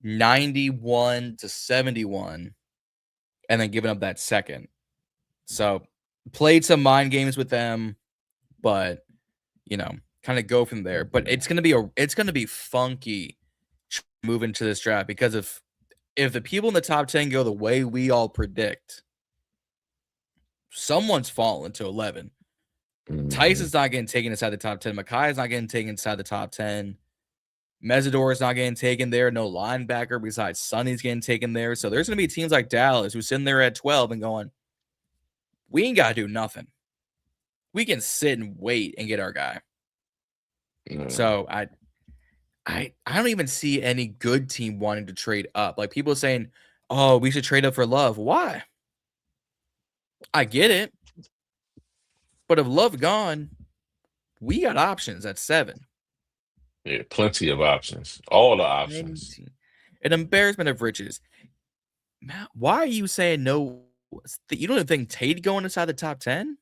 91 to 71 and then giving up that second. So played some mind games with them, but kind of go from there. But it's gonna be funky moving to this draft because if the people in the top 10 go the way we all predict, someone's falling to 11. Tyson's not getting taken inside the top 10. Makai is not getting taken inside the top 10. Mesidor is not getting taken there. No linebacker besides Sonny's getting taken there. So there's going to be teams like Dallas who's sitting there at 12 and going, we ain't got to do nothing. We can sit and wait and get our guy. So I don't even see any good team wanting to trade up. Like people saying, oh, we should trade up for Love. Why? I get it. But if Love gone, we got options at 7. Yeah, plenty of options. All the options. An embarrassment of riches. Matt, why are you saying no? You don't even think Tate going inside the top 10?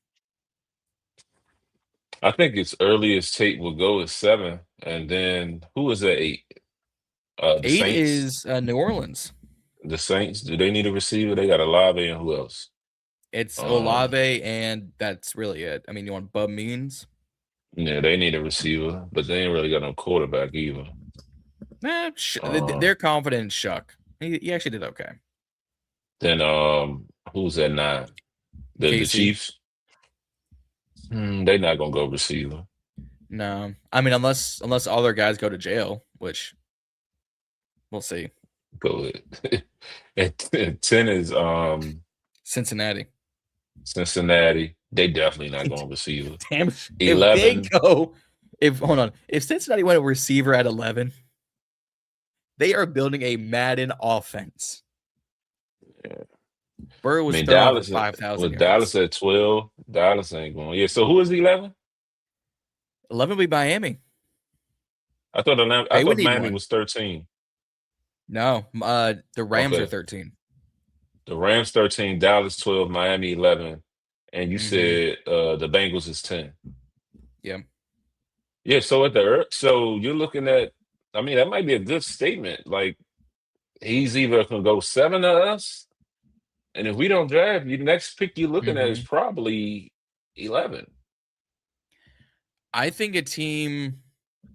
I think its earliest Tate will go is 7, and then who is at 8? The 8 Saints. is New Orleans. The Saints. Do they need a receiver? They got Olave and who else? It's Olave, and that's really it. I mean, you want Bub Means? Yeah, they need a receiver, but they ain't really got no quarterback either. They're confident in Shuck. He actually did okay. Then who's at 9? The Chiefs. They're not gonna go receiver. No, I mean unless all their guys go to jail, which we'll see. Go ahead. At 10 is Cincinnati. They definitely not going receiver. Damn. 11. If Cincinnati went a receiver at 11, they are building a Madden offense. Yeah. Burrow was Dallas 5,000 with yards. Dallas at 12. Dallas ain't going. Yeah. So who is 11? 11 will be Miami. I thought Miami was 13. No, the Rams are 13. The Rams 13, Dallas 12, Miami 11, and you said the Bengals is 10. Yeah. Yeah. So so you're looking at. I mean, that might be a good statement. Like he's either gonna go 7 to us, and if we don't draft, your next pick you're looking at is probably 11. I think a team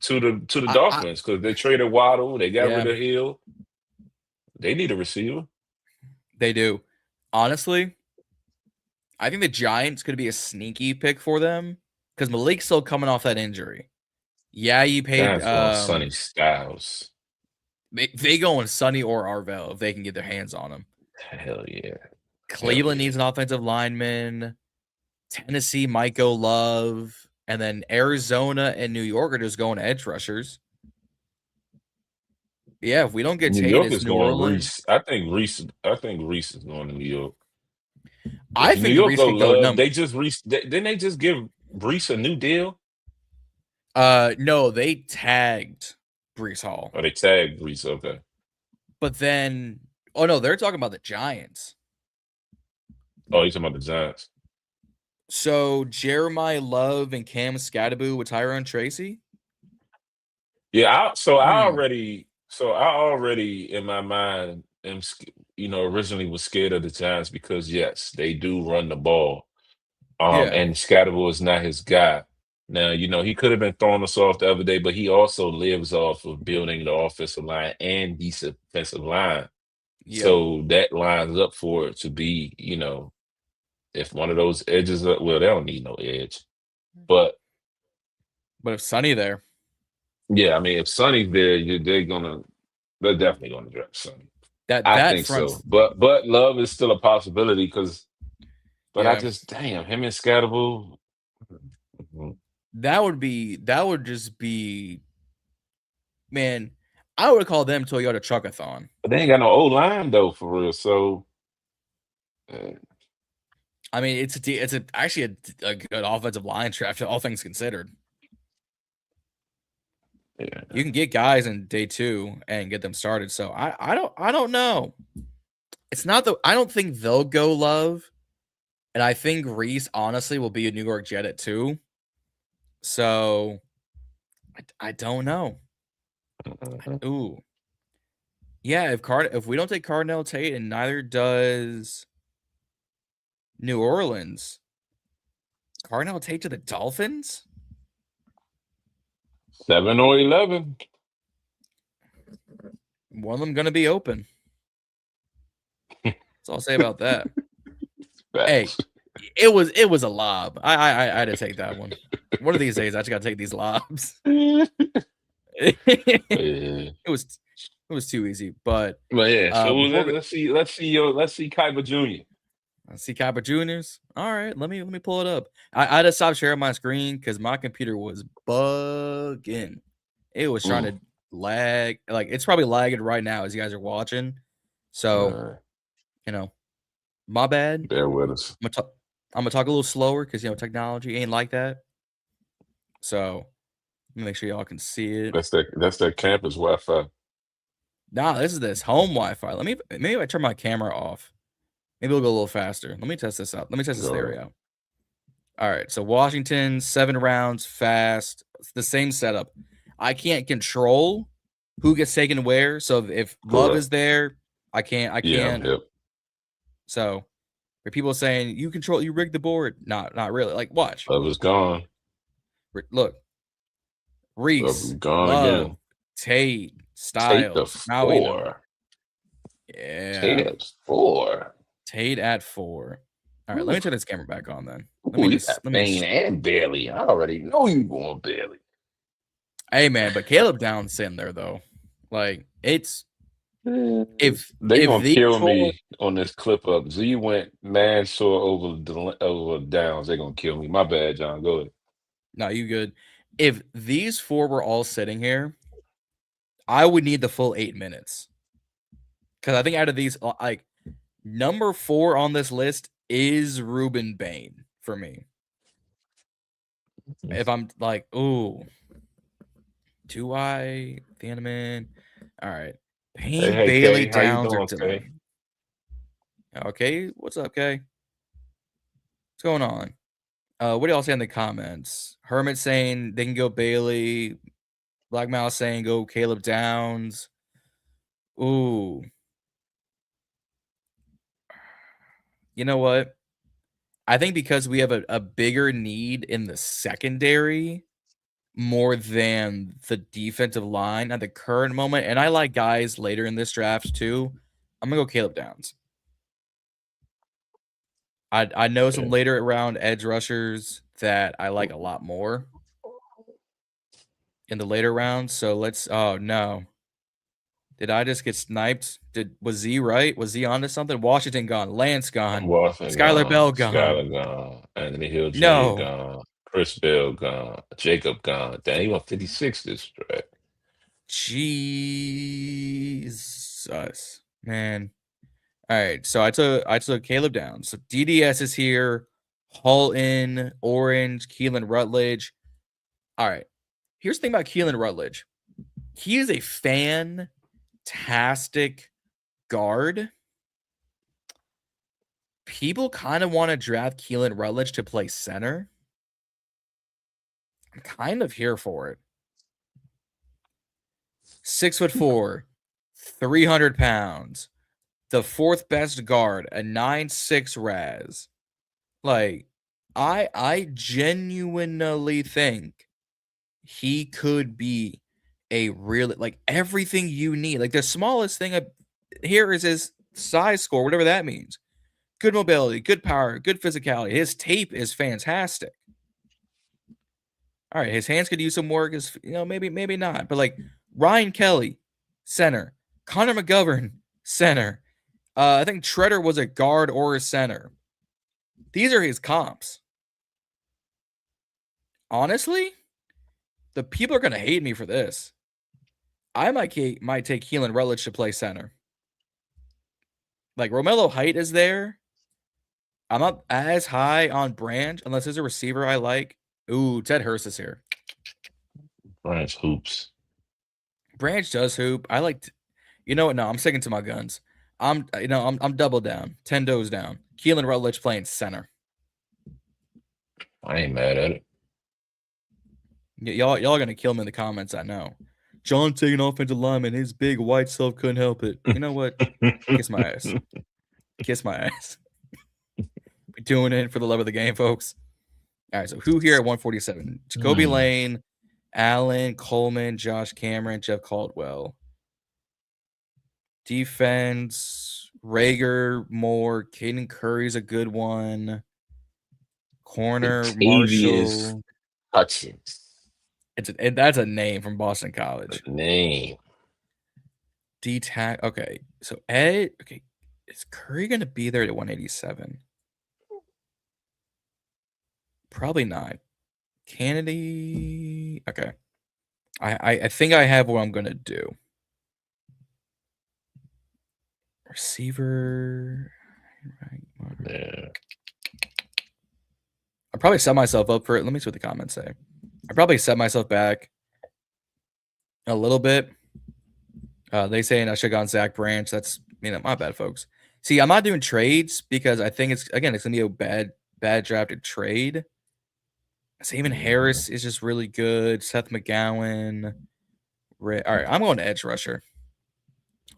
to the Dolphins because they traded Waddle, they got rid of Hill. They need a receiver. They do. Honestly, I think the Giants could be a sneaky pick for them because Malik's still coming off that injury. Yeah, you paid Sonny Styles. They go on Sonny or Arvell if they can get their hands on him. Hell yeah. Cleveland needs an offensive lineman. Tennessee might go Love. And then Arizona and New York are just going edge rushers. Yeah, if we don't get New York is going Reese. I think Reese is going to New York. I think New York Reese go could go Love. They just didn't they just give Reese a new deal? No, they tagged Breece Hall. Oh, they tagged Reese. Okay. But then, no, they're talking about the Giants. Oh, you're talking about the Giants. So Jeremiah Love and Cam Scattaboo with Tyrone Tracy? Yeah, I already in my mind am originally was scared of the Giants because yes, they do run the ball. And Scattaboo is not his guy. Now, he could have been throwing us off the other day, but he also lives off of building the offensive line and defensive line. Yep. So that lines up for it to be, if one of those edges, they don't need no edge. But if Sonny there. Yeah, I mean, if Sonny's there, they're going to They're definitely going to draft Sonny. That I that think front, so. But Love is still a possibility because. But I yeah, just damn him and Scatterbull. Mhm. that would just be, man. I would call them Toyota Truckathon. But they ain't got no O line though for real. So I mean, it's actually a good offensive line draft, all things considered. yeah, You can get guys in day 2 and get them started. So I don't know. It's not the I don't think they'll go Love, and I think Reese honestly will be a New York Jet at 2. So I don't know. Mhm. Ooh, yeah. If we don't take Cardinal Tate and neither does New Orleans, Cardinal Tate to the Dolphins. 7 or 11. One of them gonna be open. That's all I'll say about that. Hey, Facts. it was a lob. I had to take that one. One of these days, I just gotta take these lobs. Yeah. It was too easy. But But yeah, so before we let's see Kiper Jr. see Kappa Juniors, all right, let me pull it up. I had to stop sharing my screen because my computer was bugging. It was trying to lag. Like it's probably lagging right now as you guys are watching. So you know, my bad. Bear with us. I'm gonna talk a little slower because technology ain't like that. So let me make sure y'all can see it. That's that campus Wi-Fi. Nah, this home Wi-Fi. Maybe I turn my camera off. Maybe it'll go a little faster. Let me test this out. Let me test this theory out. All right, so Washington 7 rounds fast. It's the same setup. I can't control who gets taken where. So if Love is there, I can't. Yeah, yep. So for people saying you rigged the board, not really. Like watch. Love is gone. Look, Reese, Gone Love, again. Tate, Tate Styles. to Now we know. 4. Yeah. Tate at 4. Tate at 4. All right, let me turn this camera back on then. You got Bain and Bailey. I already know you going Bailey. Hey man, but Caleb Down's sitting there though. Like it's if they gonna kill four, me on this clip up. Zee went man sore over Downs. They gonna kill me. My bad, John. Go ahead. No, you good. If these 4 were all sitting here, I would need the full 8 minutes. Because I think out of these, like number 4 on this list is Ruben Bain for me. If I'm like, ooh, do I Thieneman? All right, Bain, Hey, Bailey, Kay, how you Downs, or doing, Dillon. Kay? Okay, what's up, Kay? What's going on? What do y'all say in the comments? Hermit saying they can go Bailey. Black Mouse saying go Caleb Downs. Ooh. You know what? I think because we have a bigger need in the secondary more than the defensive line at the current moment, and I like guys later in this draft too, I'm going to go Caleb Downs. I know some later round edge rushers that I like a lot more in the later rounds, so let's oh, no. Did I just get sniped? Was Zee right? Was Zee onto something? Washington gone. Lance gone. Skylar Bell gone. Skylar gone. Anthony Hill Jr. No. gone. Chris Bell gone. Jacob gone. Damn, he went 56 this draft. Jesus, man. All right, so I took Caleb Downs. So DDS is here. Halton, Orange, Keelan Rutledge. All right. Here's the thing about Keelan Rutledge. He is a fantastic guard. People kind of want to draft Keelan Rutledge to play center. I'm kind of here for it. 6'4", 300 pounds, the 4th best guard, a 9.6 RAS. Like, I genuinely think he could be a really, like, everything you need. Like, the smallest thing here is his size score, whatever that means. Good mobility, good power, good physicality. His tape is fantastic. All right, his hands could use some work. Maybe not. But like Ryan Kelly, center, Connor McGovern, center. I think Treader was a guard or a center. These are his comps. Honestly, the people are going to hate me for this. I might take Keelan Rutledge to play center. Like, Romello Height is there. I'm not as high on Branch unless there's a receiver I like. Ooh, Ted Hurst is here. Branch hoops. Branch does hoop. I like, you know what? No, I'm sticking to my guns. I'm double down, 10 toes down. Keelan Rutledge playing center. I ain't mad at it. Y'all are gonna kill me in the comments. I know. Jon taking offensive lineman. His big white self couldn't help it. You know what? Kiss my ass. Kiss my ass. We're doing it for the love of the game, folks. All right. So who here at 147? Jacoby Lane, Allen, Coleman, Josh Cameron, Jeff Caldwell. Defense, Rager, Moore, Caden Curry's a good one. Corner, Marshall. Hutchins. That's a name from Boston College. Name. D-Tac. Okay. So Ed. Okay. Is Curry going to be there at 187? Probably not. Kennedy. Okay. I think I have what I'm going to do. Receiver. Yeah. I probably set myself up for it. Let me see what the comments say. I probably set myself back a little bit. They saying I should have gone Zach Branch. That's my bad, folks. See, I'm not doing trades because I think it's gonna be a bad drafted trade. Even Harris is just really good. Seth McGowan. All right, I'm going to edge rusher.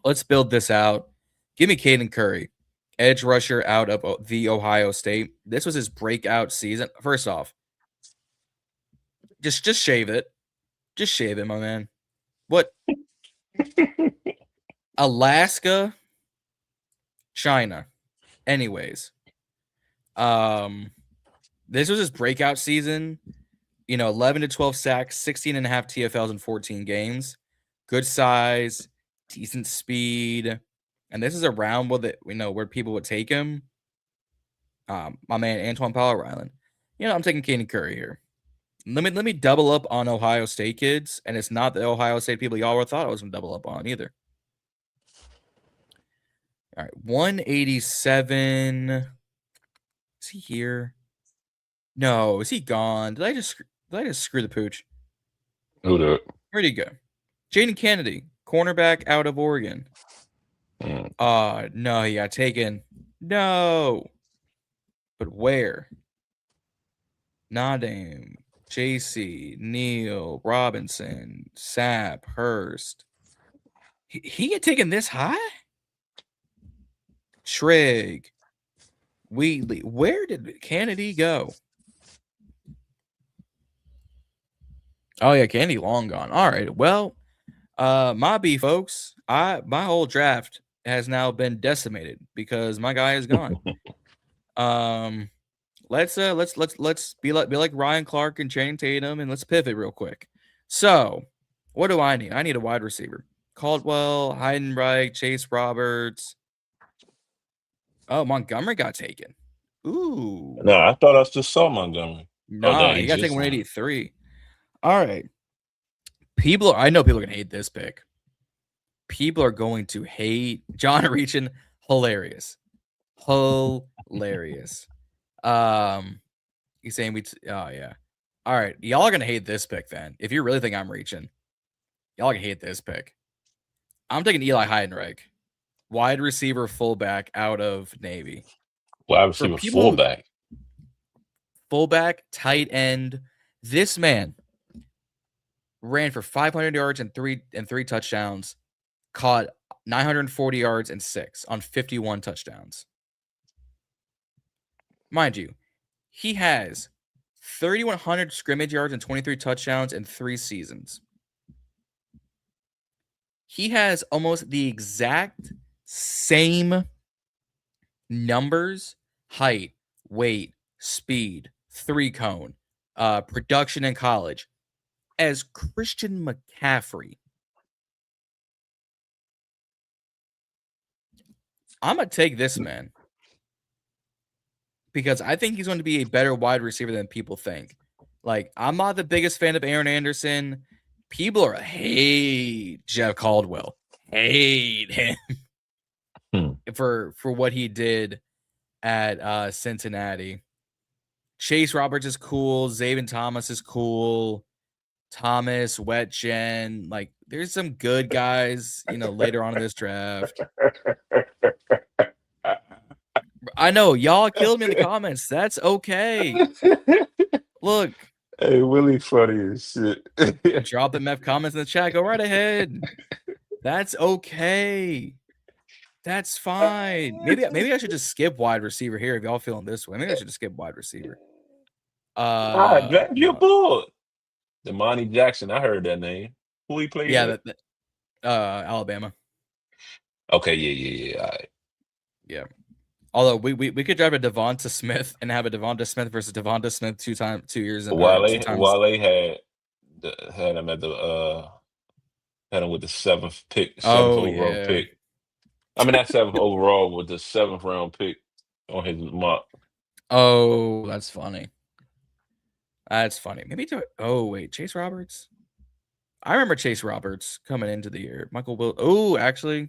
Let's build this out. Give me Caden Curry, edge rusher out of the Ohio State. This was his breakout season. First off, just shave it. Just shave it, my man. What? Alaska, China. Anyways, this was his breakout season. 11 to 12 sacks, 16 and a half TFLs in 14 games. Good size, decent speed. And this is around where people would take him. My man Antoine Powell-Ryland. I'm taking Caden Curry here. Let me double up on Ohio State kids, and it's not the Ohio State people y'all thought I was gonna double up on either. All right, 187. Is he here? No, is he gone? Did I just screw the pooch? Who'd it? Where'd he go? Jaden Kennedy, cornerback out of Oregon. No, he got taken. No. But where? Nadim, JC, Neal, Robinson, Sapp, Hurst. He get taken this high? Trigg, Wheatley. Where did Kennedy go? Oh yeah, Kennedy long gone. All right. Well, my B folks, my whole draft has now been decimated because my guy is gone. Let's be like Ryan Clark and Channing Tatum, and let's pivot real quick. So, what do I need? I need a wide receiver. Caldwell, Heidenreich, Chase Roberts. Oh, Montgomery got taken. Ooh. No, I thought I just saw Montgomery. Nah, he got taken 183. All right. I know people are gonna hate this pick. People are going to hate John Reachin. Hilarious. Hilarious. He's saying oh yeah. All right, y'all are gonna hate this pick then. If you really think I'm reaching, y'all are gonna hate this pick. I'm taking Eli Heidenreich, wide receiver, fullback out of Navy. Wide receiver, fullback, tight end. This man ran for 500 yards and three touchdowns, caught 940 yards and 6 on 51 touchdowns. Mind you, he has 3,100 scrimmage yards and 23 touchdowns in 3 seasons. He has almost the exact same numbers, height, weight, speed, 3-cone, production in college as Christian McCaffrey. I'm gonna take this man because I think he's going to be a better wide receiver than people think. Like, I'm not the biggest fan of Aaron Anderson. People hate Jeff Caldwell, hate him for what he did at Cincinnati. Chase Roberts is cool. Zaven Thomas is cool. Thomas, Wetjen, like there's some good guys, later on in this draft. I know y'all killed me in the comments. That's okay. Look, hey, Willie, funny as shit. Drop the MEF comments in the chat. Go right ahead. That's okay. That's fine. Maybe I should just skip wide receiver here if y'all feeling this way. Maybe I should just skip wide receiver. Grab your board. Damani Jackson, I heard that name. Who he played? Yeah, Alabama. Okay, yeah. All right. Yeah. Although we could drive a Devonta Smith and have a Devonta Smith versus Devonta Smith 2 years in Wale had him at the had him with the seventh overall pick. I mean, not 7th overall, with the 7th round pick on his mock. Oh, that's funny. That's funny. Maybe Chase Roberts. I remember Chase Roberts coming into the year. Michael Will. Oh, actually.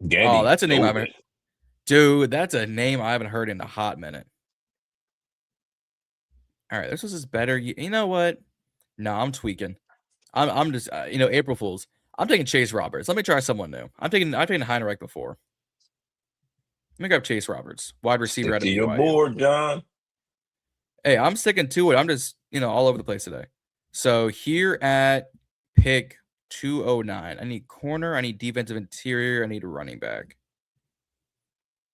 Gandy. Oh, that's a name I haven't. Dude, that's a name I haven't heard in a hot minute. All right, this was his better. You know what? No, I'm tweaking. I'm just April Fools. I'm taking Chase Roberts. Let me try someone new. I've taken Heinrich before. Let me grab Chase Roberts, wide receiver out of your board, John. Hey, I'm sticking to it. I'm just, all over the place today. So here at pick 209, I need corner, I need defensive interior, I need a running back.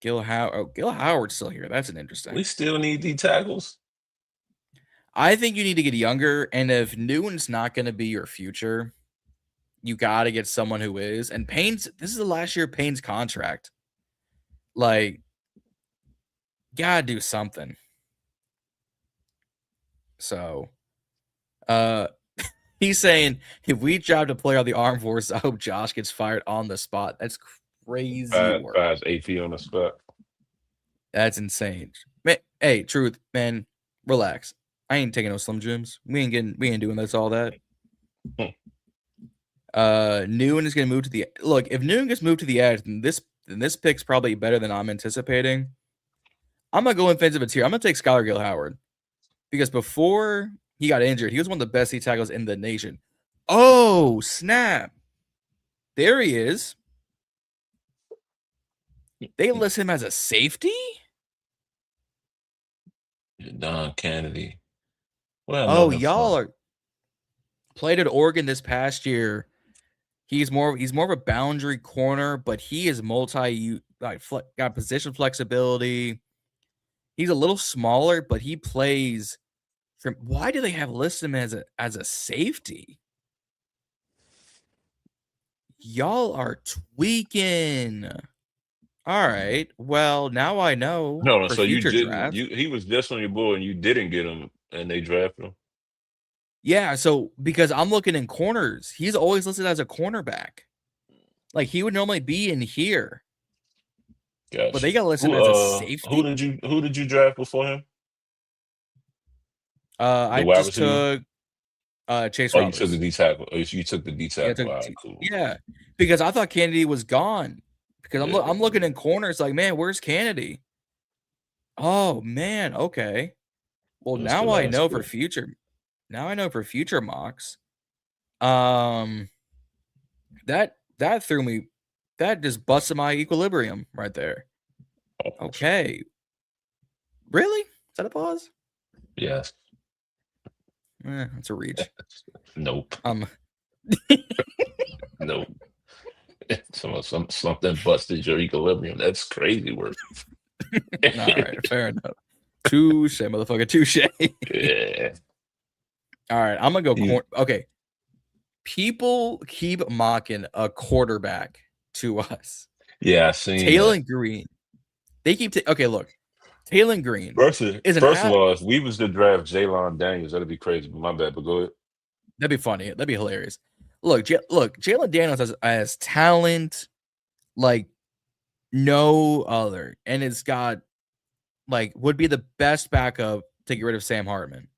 Gil Howard's still here. That's an interesting. We still need D tackles. I think you need to get younger, and if Newton's not going to be your future, you got to get someone who is. And this is the last year of Payne's contract. Like, gotta do something. So, he's saying if we job to play on the Armed Forces, I hope Josh gets fired on the spot. That's crazy work. 5 AP on the spot. That's insane. Man, hey, truth, man, relax. I ain't taking no Slim Jims. We ain't doing this all that. Newton is gonna move to the look. If Newton gets moved to the edge, then this pick's probably better than I'm anticipating. I'm gonna go offensive interior. I'm gonna take Skylar Gil Howard because before he got injured, he was one of the best D tackles in the nation. Oh snap! There he is. They list him as a safety. Don Kennedy. Well, y'all are played at Oregon this past year. He's more of a boundary corner, but he is got position flexibility. He's a little smaller, but he plays. Why do they have listed him as a safety? Y'all are tweaking. All right. Well, now I know. No, so you didn't. He was just on your board, and you didn't get him, and they drafted him. Yeah, so because I'm looking in corners, he's always listed as a cornerback. Like he would normally be in here. Gotcha. But they got listed as a safety. Who did you draft before him? I just took Chase Roberts. You took the D tackle. You took the D tackle. Yeah, cool. Yeah, because I thought Kennedy was gone. Because I'm looking in corners like, man, where's Kennedy? Oh man, okay. Well, now I know for future. Now I know for future mocks. That threw me. That just busted my equilibrium right there. Okay. Really? Is that a pause? Yes. That's a reach. Nope. Nope. Something busted your equilibrium. That's crazy work. All right, fair enough. Touche, motherfucker. Touche. Yeah. All right, I'm gonna go. Okay. People keep mocking a quarterback to us. Yeah, I seen Taylor Green. They keep okay. Look, Taylor Green. First of all, if we was to draft Jalon Daniels, that'd be crazy. But my bad. But go ahead. That'd be funny. That'd be hilarious. Look, Jalon Daniels has talent. Like No other. And it's got would be the best backup to get rid of Sam Hartman.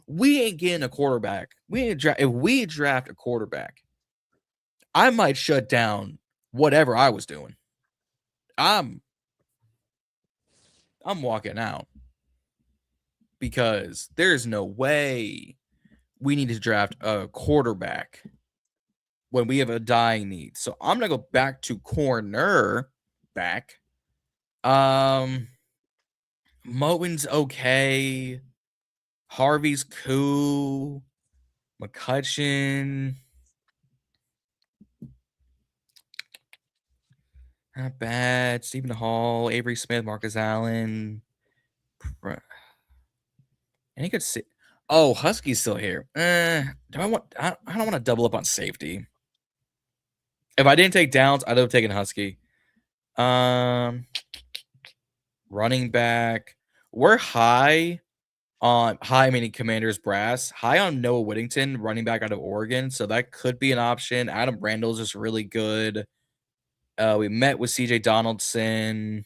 We ain't getting a quarterback. If we draft a quarterback, I might shut down whatever I was doing. I'm walking out because there's no way we need to draft a quarterback when we have a dying need. So I'm gonna go back to corner back. Moten's okay. Harvey's cool. McCutcheon. Not bad. Stephen Hall, Avery Smith, Marcus Allen. And he could see. Oh, Husky's still here. I don't want to double up on safety. If I didn't take Downs, I'd have taken Husky. Running back. We're high meaning Commanders brass. High on Noah Whittington, running back out of Oregon. So that could be an option. Adam Randall's just really good. We met with CJ Donaldson.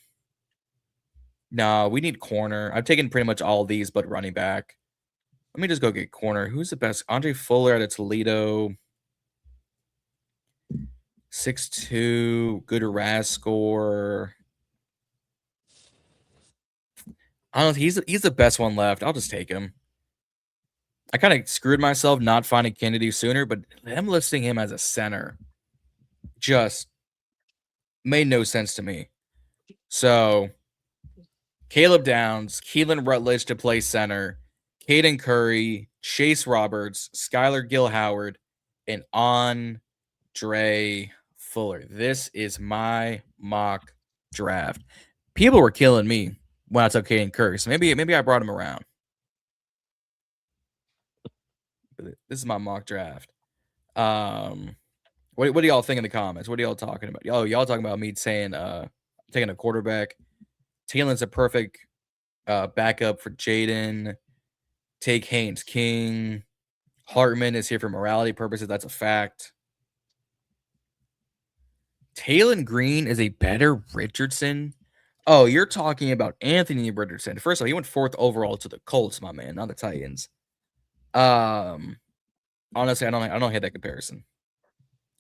No, we need corner. I've taken pretty much all of these, but running back. Let me just go get corner. Who's the best? Andre Fuller out of Toledo. 6'2", good RAS score. I don't know. He's the best one left. I'll just take him. I kind of screwed myself not finding Kennedy sooner, but them listing him as a center just made no sense to me. So Caleb Downs, Keelan Rutledge to play center, Caden Curry, Chase Roberts, Skylar Gill-Howard, and Andre Fuller. This is my mock draft. People were killing me when I took Caden Curry, so maybe I brought him around. This is my mock draft. What do y'all think in the comments? What are y'all talking about? Oh, y'all talking about me saying taking a quarterback. Taylor's a perfect backup for Jaden. Take Haynes King. Hartman is here for morality purposes. That's a fact. Taylon Green is a better Richardson. Oh, you're talking about Anthony Richardson. First of all, he went 4th overall to the Colts, my man, not the Titans. Honestly, I don't hate that comparison.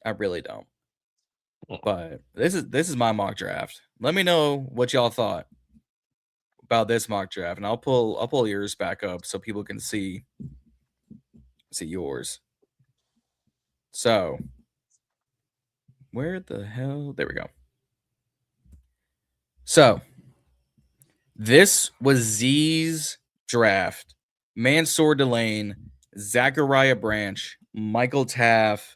I really don't. But this is my mock draft. Let me know what y'all thought about this mock draft, and I'll pull yours back up so people can see yours. So, where the hell? There we go. So, this was Zee's draft. Mansour Delane, Zachariah Branch, Michael Taff,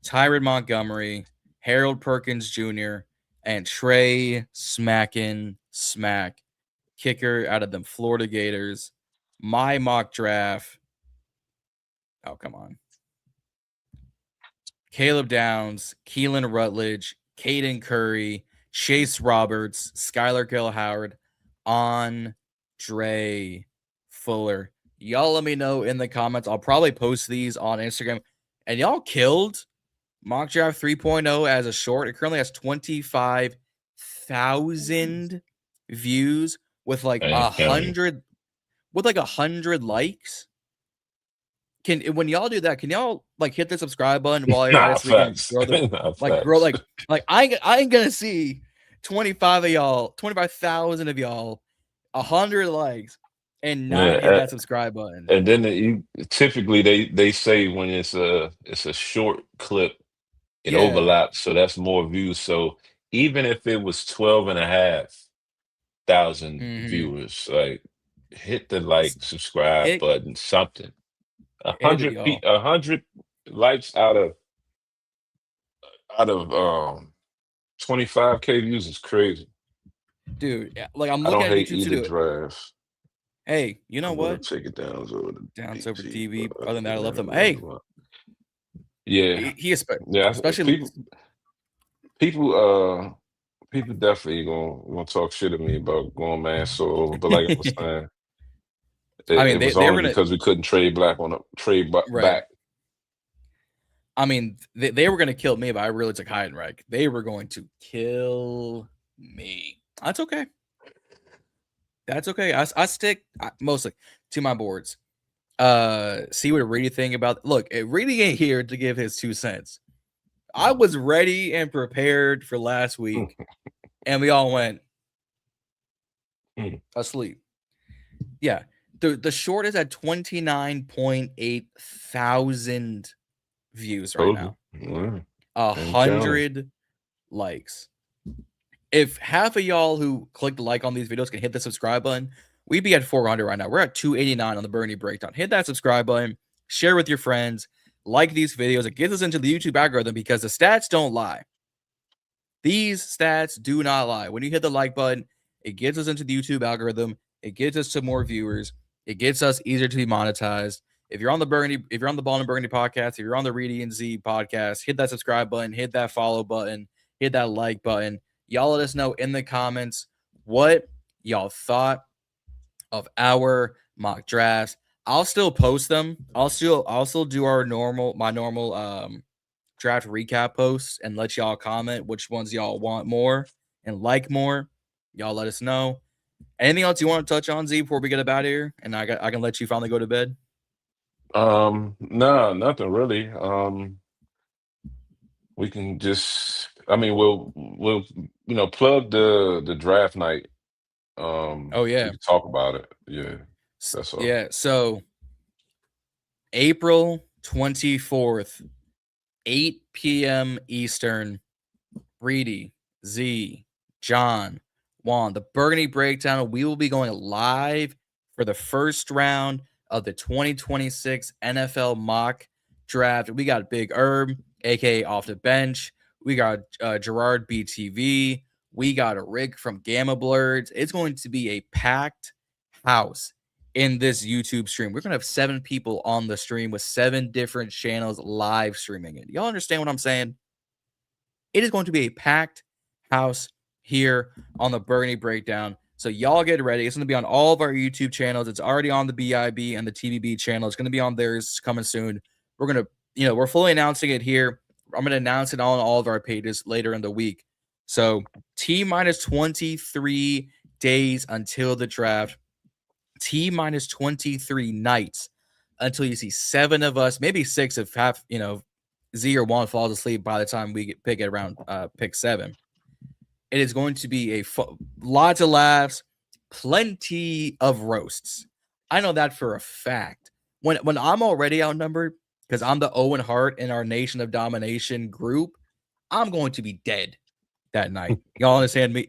Tyrod Montgomery, Harold Perkins Jr., and Trey Smackin' Smack, kicker out of the Florida Gators. My mock draft. Oh, come on. Caleb Downs, Keelan Rutledge, Caden Curry, Chase Roberts, Skylar Gill-Howard, Andre Fuller. Y'all let me know in the comments. I'll probably post these on Instagram. And y'all killed Mock Draft 3.0 as a short. It currently has 25,000 views with like 100 likes. When y'all do that, can y'all hit the subscribe button while you're at it so we can grow the I ain't gonna see 25,000 of y'all, 100 likes, and not hit that subscribe button. And then typically they say when it's a short clip, it overlaps, so that's more views. So even if it was 12,500 viewers, hit the subscribe button, something. 100 likes out of 25K views is crazy, dude. I'm looking at YouTube either drafts. Hey, you know what? Take it down over TV. Other than that, I love them. Hey, yeah, especially people definitely gonna talk shit at me about going Mansour, but like I was saying. It was only because we couldn't trade back. I mean, they were going to kill me, but I really took Heidenreich. They were going to kill me. That's okay. That's okay. I stick mostly to my boards. See what Reedie think about. Look, Reedie ain't here to give his 2 cents. I was ready and prepared for last week, and we all went asleep. Yeah, the short is at 29.8 thousand views right now. 100 likes. If half of y'all who clicked like on these videos can hit the subscribe button, we'd be at 400 right now. We're at 289 on the Burgundy Breakdown. Hit that subscribe button, share with your friends, like these videos. It gets us into the YouTube algorithm because the stats don't lie. These stats do not lie. When you hit the like button, it gets us into the YouTube algorithm. It gets us to more viewers. It gets us easier to be monetized. If you're on the Ball and Burgundy podcast, if you're on the Reedie and Zee podcast, hit that subscribe button, hit that follow button, hit that like button. Y'all let us know in the comments what y'all thought of our mock drafts. I'll still post them. I'll still do my normal draft recap posts and let y'all comment which ones y'all want more and like more. Y'all let us know. Anything else you want to touch on, Z, before we get up out of here? And I can let you finally go to bed. No, nothing really. We can just, I mean, we'll plug the draft night. Oh yeah, we can talk about it. Yeah, that's all. Yeah, so April 24th, 8 p.m. Eastern. Reedie, Zee, Jon, the Burgundy Breakdown. We will be going live for the first round of the 2026 NFL mock draft. We got Big Herb, aka Off the Bench. We got Gerard BTV. We got a Rick from Gamma Blurs. It's going to be a packed house in this YouTube stream. We're going to have 7 people on the stream with 7 different channels live streaming it. Y'all understand what I'm saying? It is going to be a packed house here on the Burgundy Breakdown. So y'all get ready. It's going to be on all of our YouTube channels. It's already on the BIB and the TBB channel. It's going to be on theirs coming soon. We're going to, we're fully announcing it here. I'm going to announce it on all of our pages later in the week. So T-minus 23 days until the draft. T-minus 23 nights until you see 7 of us, maybe 6 if half, Zee or Jon falls asleep by the time we pick it around pick 7. It is going to be lots of laughs, plenty of roasts. I know that for a fact. When I'm already outnumbered, because I'm the Owen Hart in our Nation of Domination group, I'm going to be dead that night. Y'all understand me?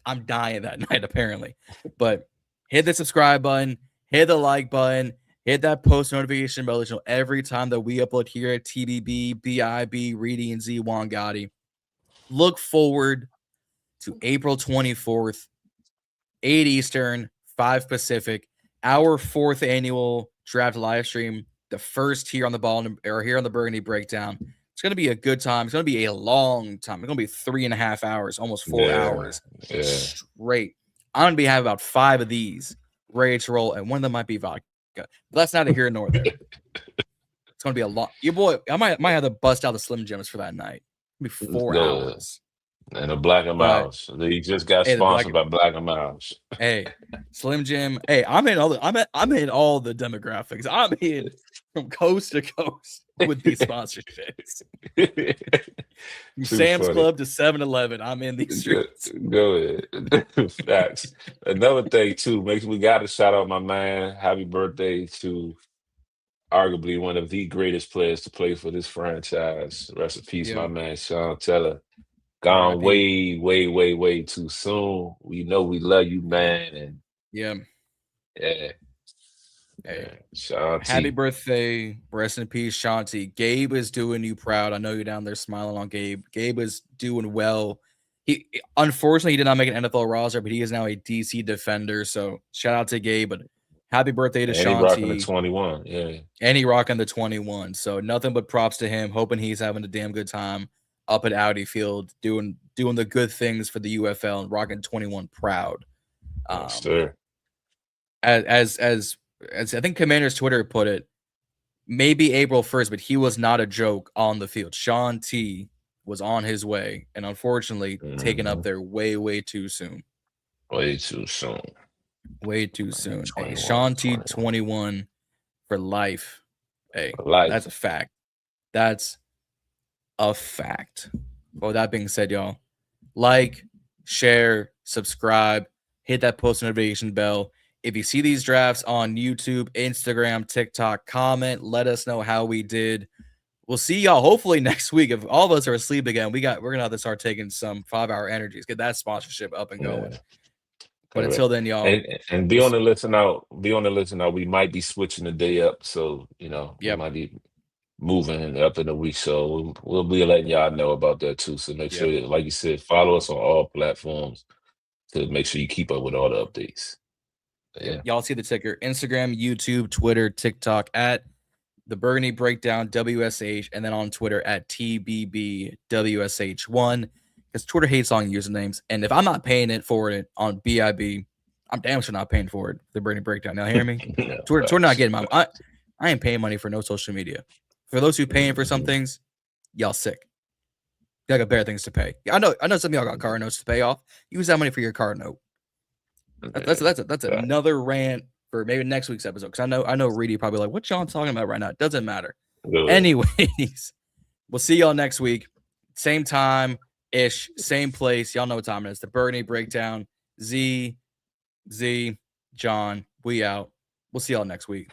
I'm dying that night, apparently. But hit the subscribe button, hit the like button, hit that post notification bell to know every time that we upload here at TBB, BIB, Reedie and Zee, Jon Gotti. Look forward to April 24th, 8 Eastern, 5 Pacific, our 4th annual draft live stream, the first here on the Burgundy Breakdown. It's going to be a good time. It's going to be a long time. It's going to be 3.5 hours, almost 4 hours straight. I'm going to be having about 5 of these ready to roll, and one of them might be vodka. But that's neither here nor there. It's going to be a lot. Your boy, I might have to bust out the Slim Jims for that night. It'll be 4 hours. And a Black and Mouse. They just got sponsored by Black and Mouse. Hey, Slim Jim. Hey, I'm in all the demographics. I'm in from coast to coast with these sponsorships. From Sam's Club to 7-Eleven. I'm in these streets. Go ahead. Facts. Another thing too, we got to shout out my man. Happy birthday to arguably one of the greatest players to play for this franchise. Rest in peace, my man Sean Teller. Gone way, way, way, way too soon. We know we love you, man. And Hey, Shanti. Happy birthday. Rest in peace, Shanti. Gabe is doing you proud. I know you're down there smiling on Gabe. Gabe is doing well. He unfortunately he did not make an NFL roster, but he is now a DC defender. So shout out to Gabe. But happy birthday to Shanti. And he rocking the 21. Yeah. And he rocking the 21. So nothing but props to him. Hoping he's having a damn good time up at Audi Field, doing the good things for the UFL and rocking 21 proud. Sure. As I think Commander's Twitter put it, maybe April 1st, but he was not a joke on the field. Sean T was on his way, and unfortunately taken up there way, way too soon. Way too soon. Way too soon. 21, Hey, Sean T 21. 21 for life. Hey, For life. that's a fact. That's a fact. Well, that being said, y'all, like, share, subscribe, hit that post notification bell. If you see these drafts on YouTube, Instagram, TikTok, comment, let us know how we did. We'll see y'all hopefully next week. If all of us are asleep again, we're gonna have to start taking some 5-hour energies, get that sponsorship up and going. Yeah. But until then, y'all, and be on the listen out. Be on the listen out. We might be switching the day up, so we might be moving up in a week. So we'll be letting y'all know about that too. So make sure, like you said, follow us on all platforms to make sure you keep up with all the updates. Yeah. Y'all see the ticker: Instagram, YouTube, Twitter, TikTok at the Burgundy Breakdown WSH, and then on Twitter at TBBWSH1. Because Twitter hates long usernames, and if I'm not paying it for it on BIB, I'm damn sure not paying for it. The Burgundy Breakdown. Now hear me? Twitter not getting my. I ain't paying money for no social media. For those who paying for some things, y'all sick. Y'all got better things to pay. I know some of y'all got car notes to pay off. Use that money for your car note. That's another rant for maybe next week's episode. Because I know Reedie probably like, what Jon talking about right now? It doesn't matter. Anyways, we'll see y'all next week. Same time ish, same place. Y'all know what time it is. The Burgundy Breakdown. Zee, Jon, we out. We'll see y'all next week.